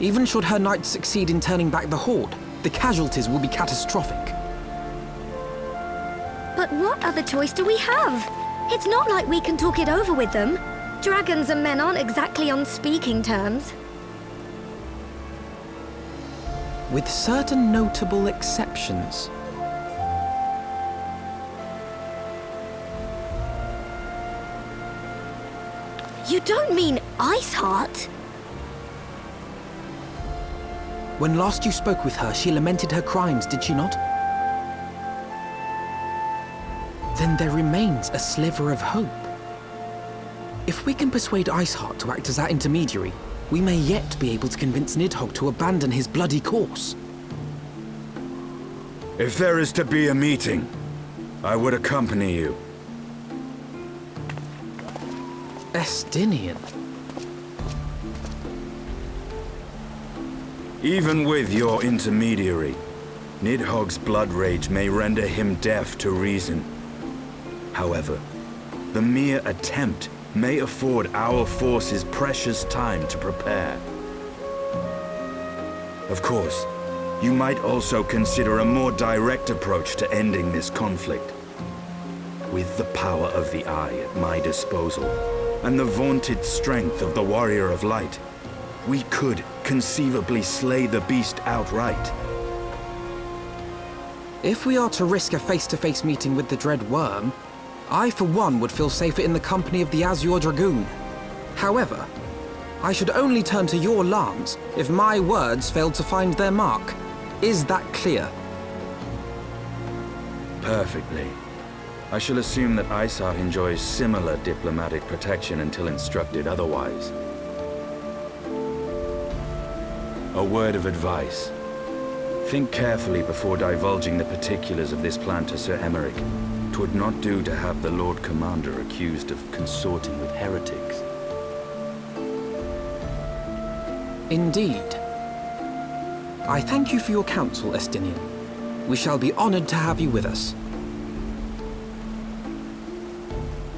[SPEAKER 5] Even should her knights succeed in turning back the Horde, the casualties will be catastrophic.
[SPEAKER 6] But what other choice do we have? It's not like we can talk it over with them. Dragons and men aren't exactly on speaking terms.
[SPEAKER 5] With certain notable exceptions.
[SPEAKER 6] You don't mean Iceheart?
[SPEAKER 5] When last you spoke with her, she lamented her crimes, did she not? Then there remains a sliver of hope. If we can persuade Iceheart to act as our intermediary, we may yet be able to convince Nidhogg to abandon his bloody course.
[SPEAKER 12] If there is to be a meeting, I would accompany you.
[SPEAKER 5] Estinian.
[SPEAKER 12] Even with your intermediary, Nidhogg's blood rage may render him deaf to reason. However, the mere attempt may afford our forces precious time to prepare. Of course, you might also consider a more direct approach to ending this conflict. With the power of the Eye at my disposal, and the vaunted strength of the Warrior of Light, we could conceivably slay the beast outright.
[SPEAKER 5] If we are to risk a face-to-face meeting with the Dread Worm, I for one would feel safer in the company of the Azure Dragoon. However, I should only turn to your lance if my words failed to find their mark. Is that clear?
[SPEAKER 12] Perfectly. I shall assume that Iceheart enjoys similar diplomatic protection until instructed otherwise. A word of advice. Think carefully before divulging the particulars of this plan to Sir Emmerich. 'Twould not do to have the Lord Commander accused of consorting with heretics.
[SPEAKER 5] Indeed. I thank you for your counsel, Estinian. We shall be honored to have you with us.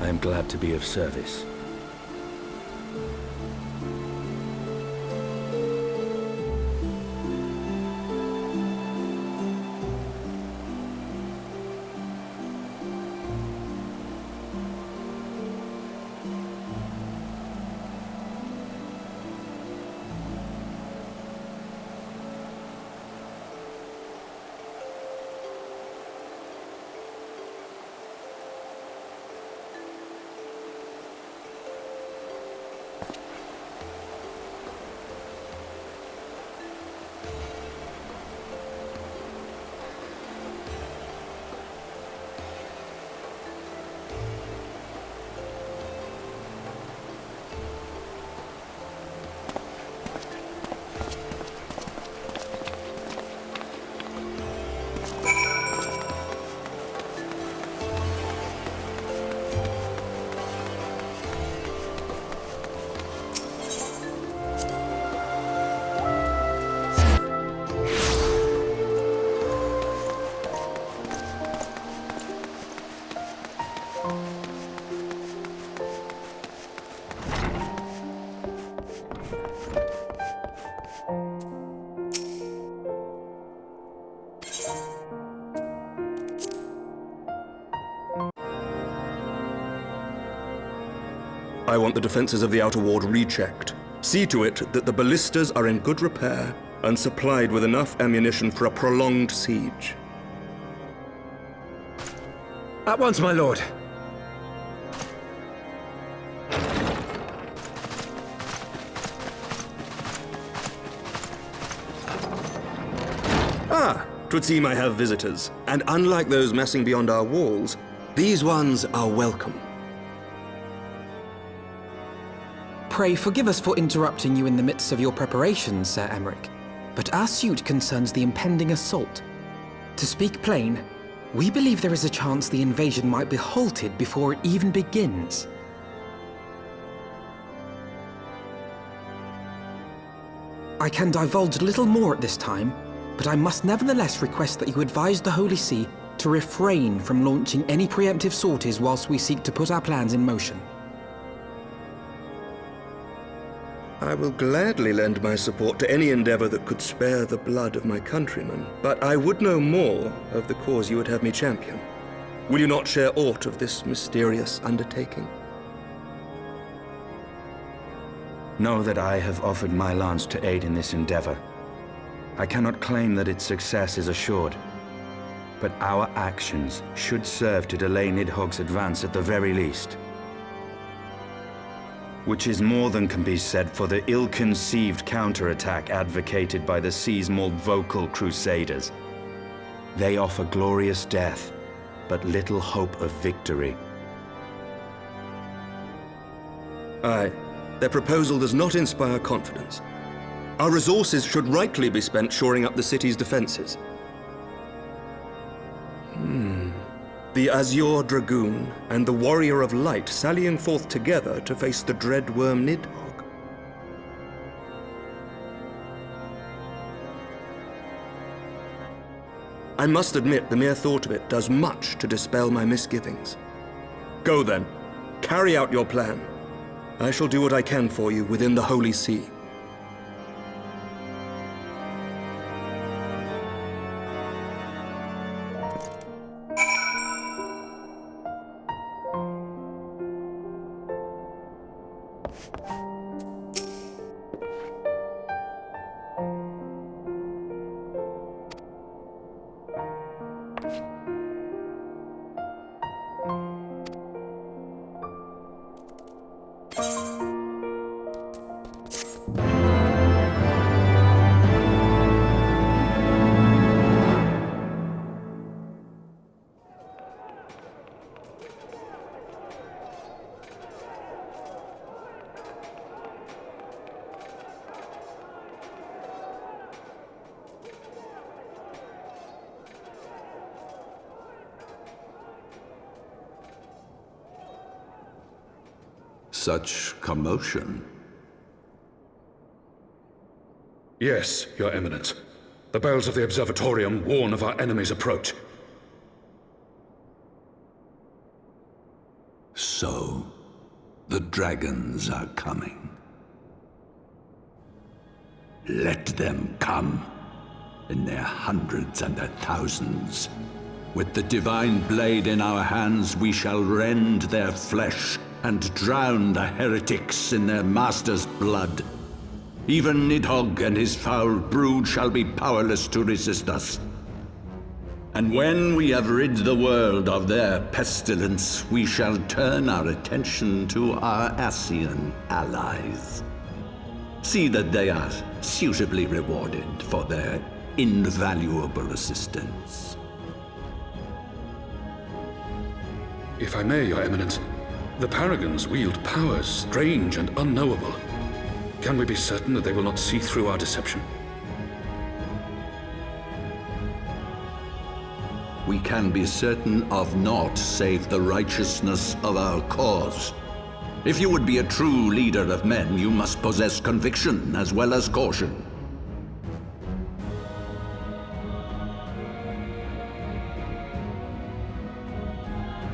[SPEAKER 12] I am glad to be of service.
[SPEAKER 7] I want the defenses of the Outer Ward rechecked. See to it that the ballistas are in good repair and supplied with enough ammunition for a prolonged siege.
[SPEAKER 13] At once, my lord.
[SPEAKER 7] Ah, 'twould seem I have visitors, and unlike those messing beyond our walls, these ones are welcome.
[SPEAKER 5] Pray forgive us for interrupting you in the midst of your preparations, Sir Emmerich, but our suit concerns the impending assault. To speak plain, we believe there is a chance the invasion might be halted before it even begins. I can divulge little more at this time, but I must nevertheless request that you advise the Holy See to refrain from launching any preemptive sorties whilst we seek to put our plans in motion.
[SPEAKER 7] I will gladly lend my support to any endeavor that could spare the blood of my countrymen, but I would know more of the cause you would have me champion. Will you not share aught of this mysterious undertaking?
[SPEAKER 15] Know that I have offered my lance to aid in this endeavor. I cannot claim that its success is assured, but our actions should serve to delay Nidhogg's advance at the very least. Which is more than can be said for the ill-conceived counterattack advocated by the sea's more vocal crusaders. They offer glorious death, but little hope of victory.
[SPEAKER 7] Aye, their proposal does not inspire confidence. Our resources should rightly be spent shoring up the city's defenses. The Azure Dragoon and the Warrior of Light sallying forth together to face the dread worm Nidhogg. I must admit the mere thought of it does much to dispel my misgivings. Go then, carry out your plan. I shall do what I can for you within the Holy See.
[SPEAKER 8] Such commotion.
[SPEAKER 12] Yes, Your Eminence. The bells of the Observatorium warn of our enemy's approach.
[SPEAKER 8] So, the dragons are coming. Let them come, in their hundreds and their thousands. With the divine blade in our hands, we shall rend their flesh and drown the heretics in their master's blood. Even Nidhogg and his foul brood shall be powerless to resist us. And when we have rid the world of their pestilence, we shall turn our attention to our Ascian allies. See that they are suitably rewarded for their invaluable assistance.
[SPEAKER 12] If I may, Your Eminence, the Paragons wield powers strange and unknowable. Can we be certain that they will not see through our deception?
[SPEAKER 8] We can be certain of naught save the righteousness of our cause. If you would be a true leader of men, you must possess conviction as well as caution.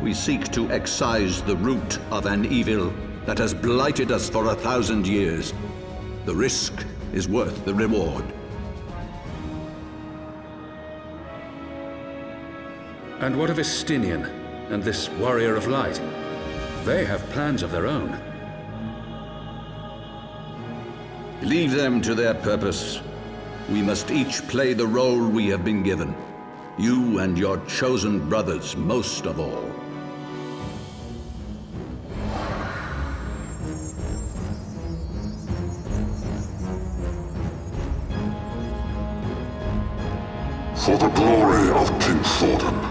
[SPEAKER 8] We seek to excise the root of an evil that has blighted us for 1,000 years. The risk is worth the reward.
[SPEAKER 3] And what of Estinian and this Warrior of Light? They have plans of their own.
[SPEAKER 8] Leave them to their purpose. We must each play the role we have been given. You and your chosen brothers most of all.
[SPEAKER 16] For the glory of King Thordan.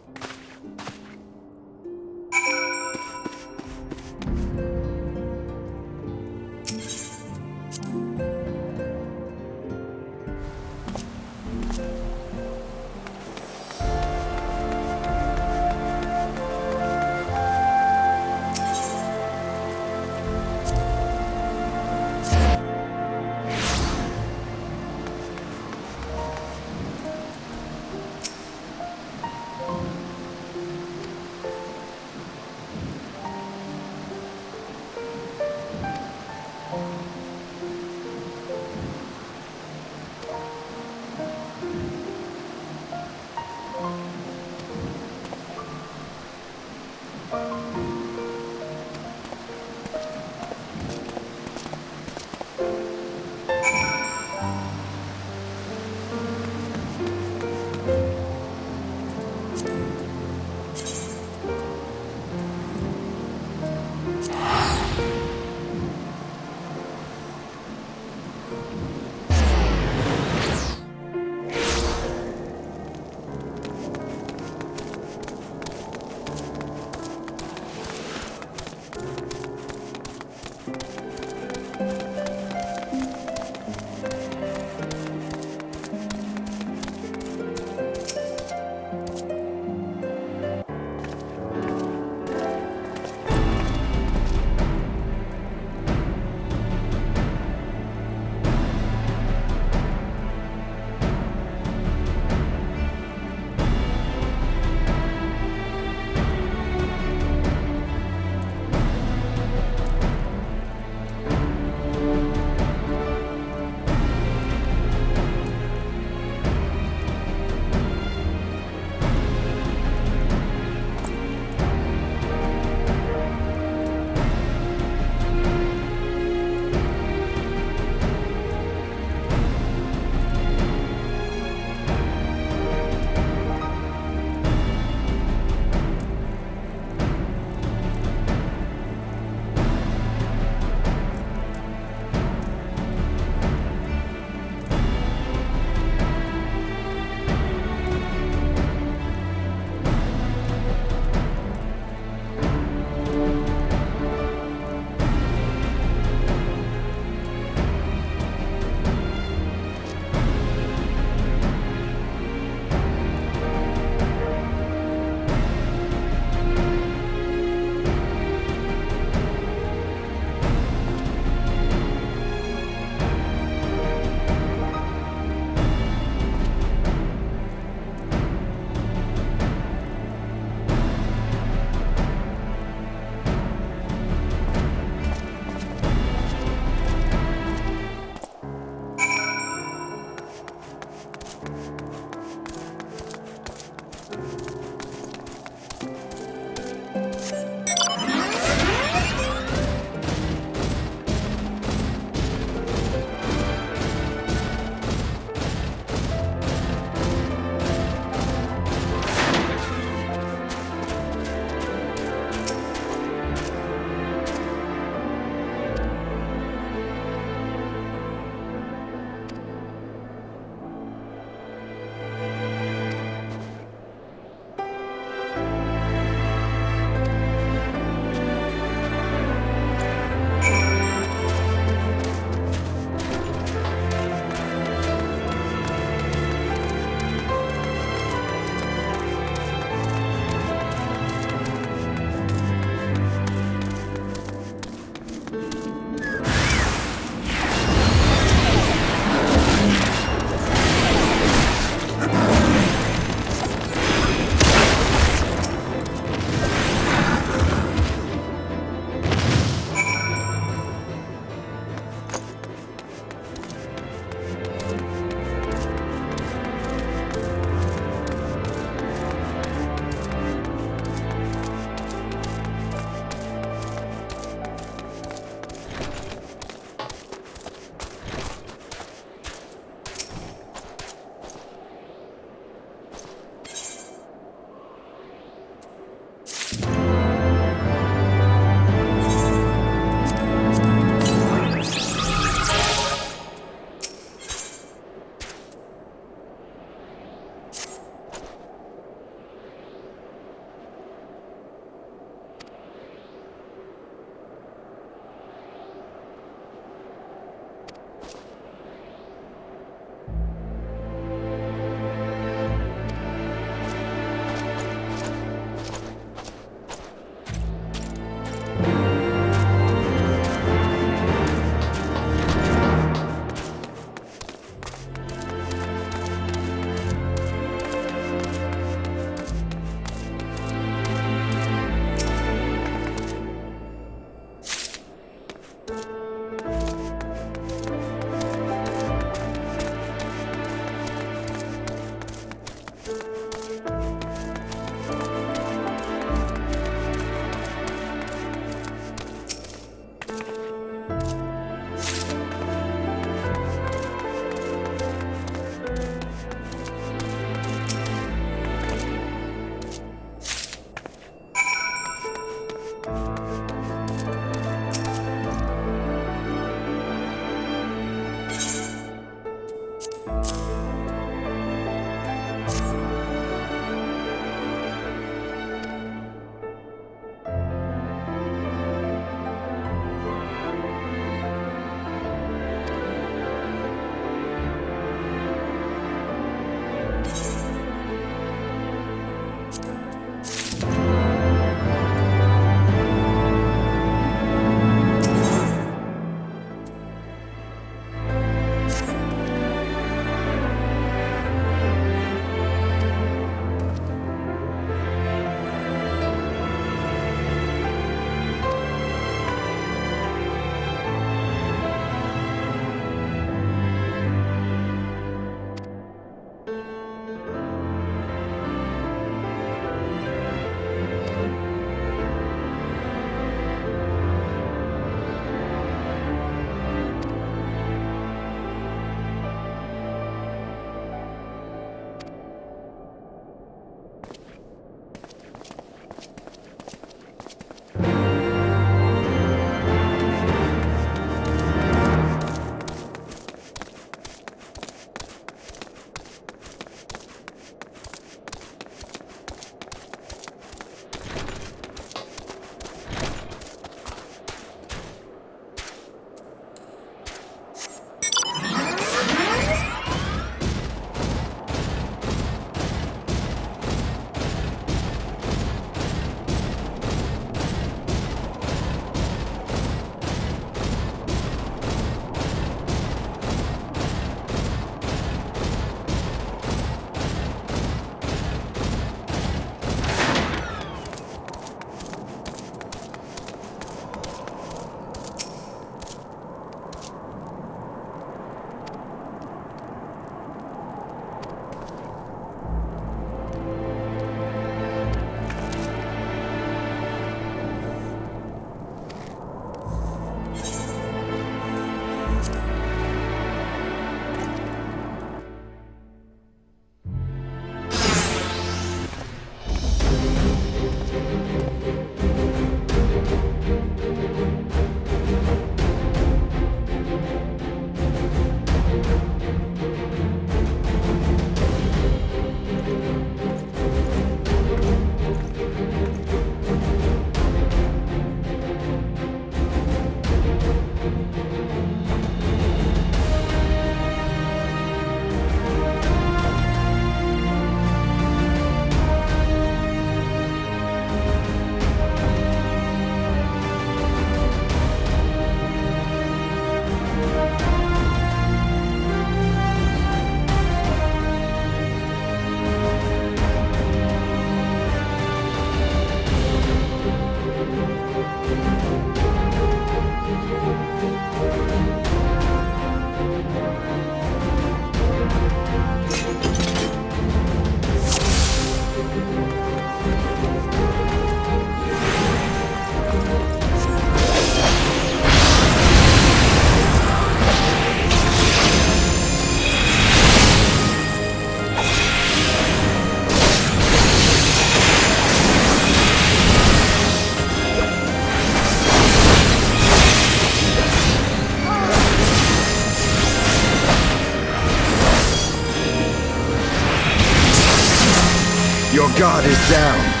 [SPEAKER 15] Your guard is down.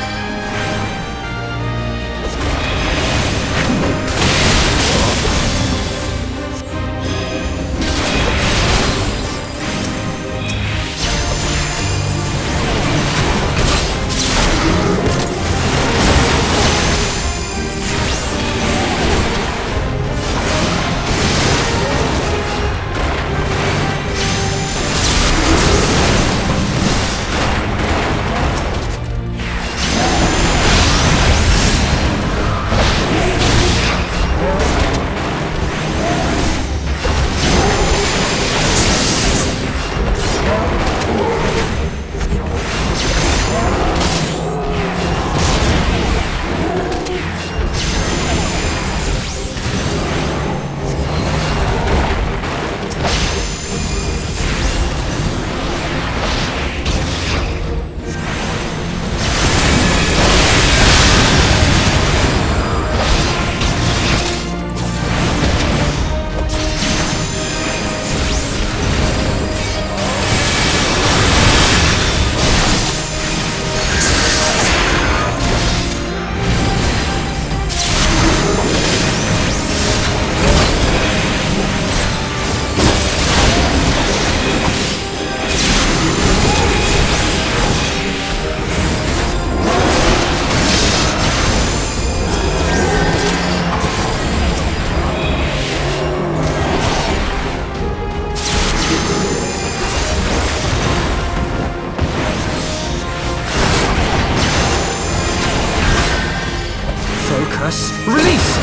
[SPEAKER 5] Release!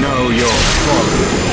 [SPEAKER 15] Know your folly.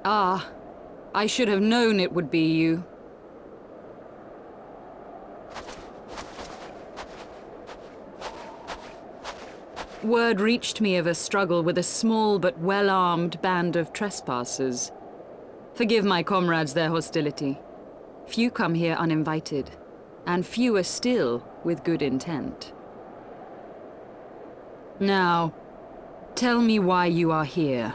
[SPEAKER 17] Ah, I should have known it would be you. Word reached me of a struggle with a small but well-armed band of trespassers. Forgive my comrades their hostility. Few come here uninvited, and fewer still with good intent. Now, tell me why you are here.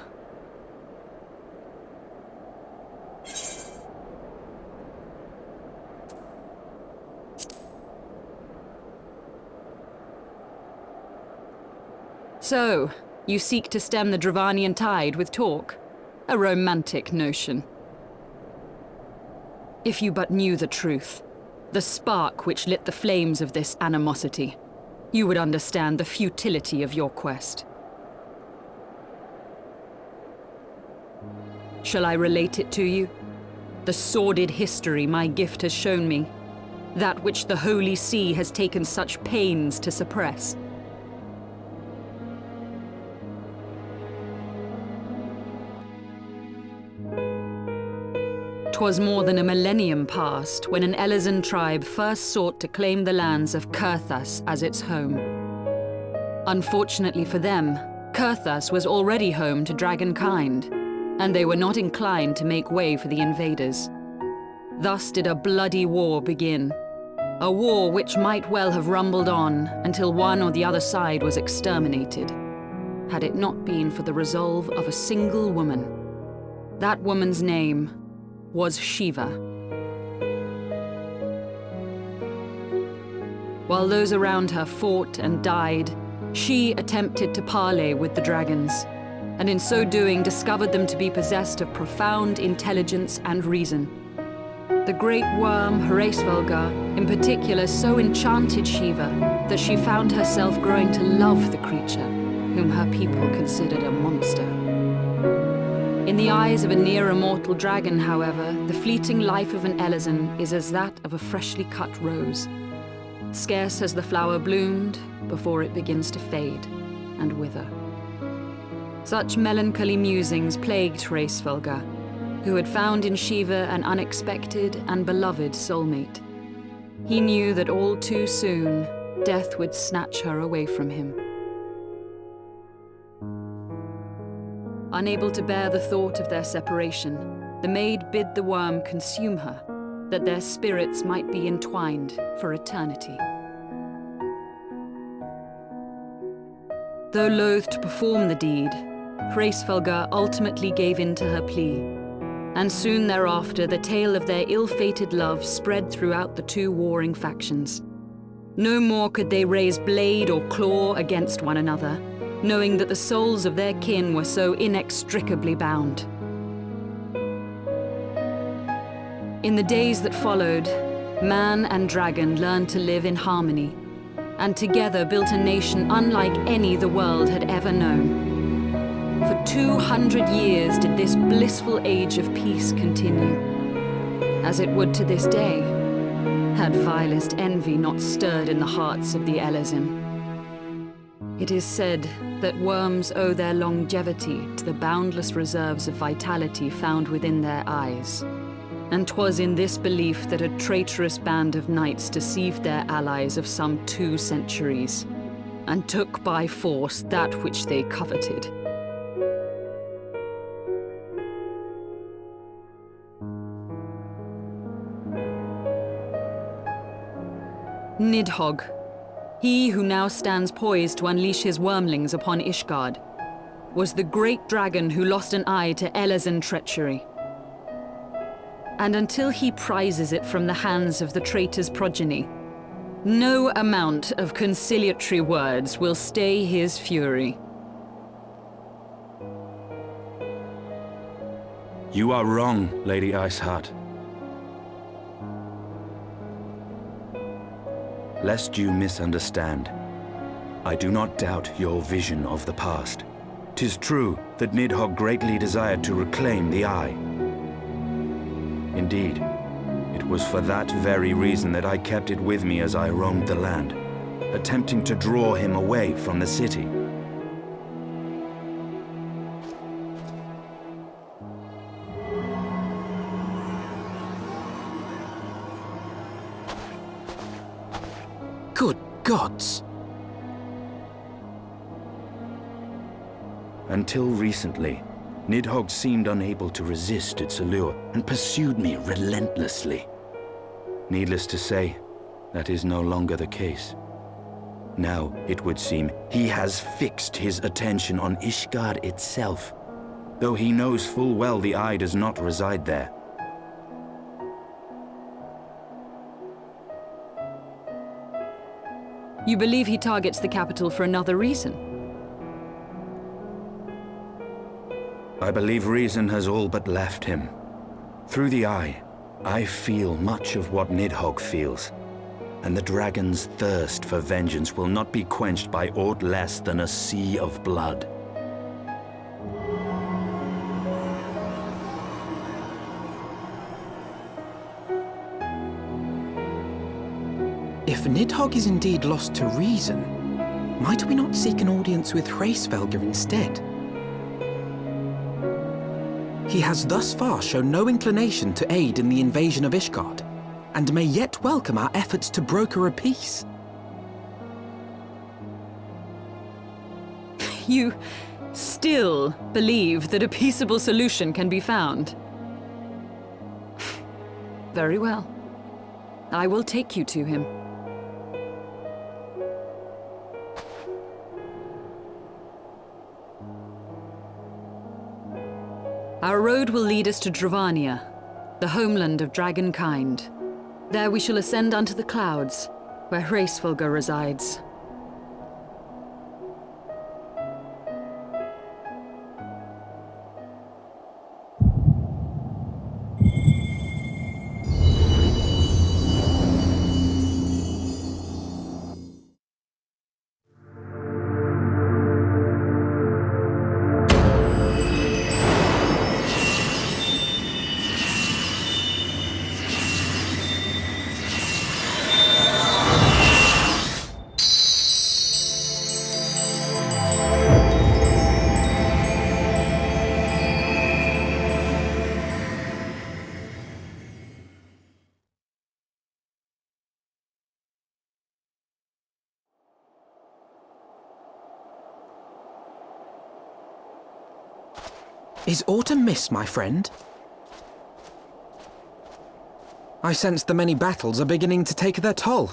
[SPEAKER 17] So, you seek to stem the Dravanian tide with talk? A romantic notion. If you but knew the truth, the spark which lit the flames of this animosity, you would understand the futility of your quest. Shall I relate it to you? The sordid history my gift has shown me, that which the Holy See has taken such pains to suppress. 'Twas more than a millennium past when an Elezen tribe first sought to claim the lands of Kurthas as its home. Unfortunately for them, Kurthas was already home to dragonkind, and they were not inclined to make way for the invaders. Thus did a bloody war begin, a war which might well have rumbled on until one or the other side was exterminated, had it not been for the resolve of a single woman. That woman's name was Shiva. While those around her fought and died, she attempted to parley with the dragons, and in so doing discovered them to be possessed of profound intelligence and reason. The great worm Heresvelgar, in particular, so enchanted Shiva that she found herself growing to love the creature, whom her people considered a monster. In the eyes of a near-immortal dragon, however, the fleeting life of an Elezen is as that of a freshly cut rose. Scarce has the flower bloomed before it begins to fade and wither. Such melancholy musings plagued Heresvelgar, who had found in Shiva an unexpected and beloved soulmate. He knew that all too soon, death would snatch her away from him. Unable to bear the thought of their separation, the maid bid the worm consume her, that their spirits might be entwined for eternity. Though loath to perform the deed, Heresvelgar ultimately gave in to her plea, and soon thereafter the tale of their ill-fated love spread throughout the two warring factions. No more could they raise blade or claw against one another, knowing that the souls of their kin were so inextricably bound. In the days that followed, man and dragon learned to live in harmony, and together built a nation unlike any the world had ever known. For 200 years did this blissful age of peace continue, as it would to this day, had vilest envy not stirred in the hearts of the Elezen. It is said that worms owe their longevity to the boundless reserves of vitality found within their eyes. And 'twas in this belief that a traitorous band of knights deceived their allies of some 2 centuries, and took by force that which they coveted. Nidhogg, he who now stands poised to unleash his wormlings upon Ishgard, was the great dragon who lost an eye to Elezen treachery. And until he prizes it from the hands of the traitor's progeny, no amount of conciliatory words will stay his fury.
[SPEAKER 15] You are wrong, Lady Iceheart. Lest you misunderstand, I do not doubt your vision of the past. 'Tis true that Nidhogg greatly desired to reclaim the Eye. Indeed, it was for that very reason that I kept it with me as I roamed the land, attempting to draw him away from the city.
[SPEAKER 5] Good gods!
[SPEAKER 15] Until recently, Nidhogg seemed unable to resist its allure and pursued me relentlessly. Needless to say, that is no longer the case. Now, it would seem, he has fixed his attention on Ishgard itself, though he knows full well the eye does not reside there.
[SPEAKER 17] You believe he targets the capital for another reason?
[SPEAKER 15] I believe reason has all but left him. Through the eye, I feel much of what Nidhogg feels, and the dragon's thirst for vengeance will not be quenched by aught less than a sea of blood.
[SPEAKER 5] If Nidhogg is indeed lost to reason, might we not seek an audience with Hreysvelgr instead? He has thus far shown no inclination to aid in the invasion of Ishgard, and may yet welcome our efforts to broker a peace.
[SPEAKER 17] You still believe that a peaceable solution can be found? Very well. I will take you to him. Our road will lead us to Dravania, the homeland of dragonkind. There we shall ascend unto the clouds, where Hreysvelgr resides.
[SPEAKER 5] Is aught amiss, my friend? I sense the many battles are beginning to take their toll.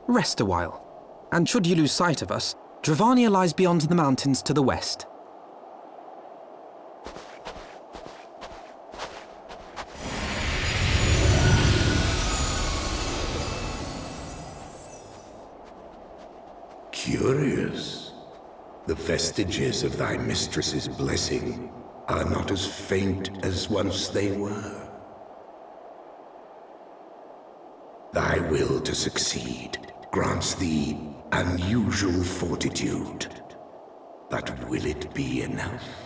[SPEAKER 5] Rest a while, and should you lose sight of us, Dravania lies beyond the mountains to the west.
[SPEAKER 11] Curious. The vestiges of thy mistress's blessing are not as faint as once they were. Thy will to succeed grants thee unusual fortitude. But will it be enough?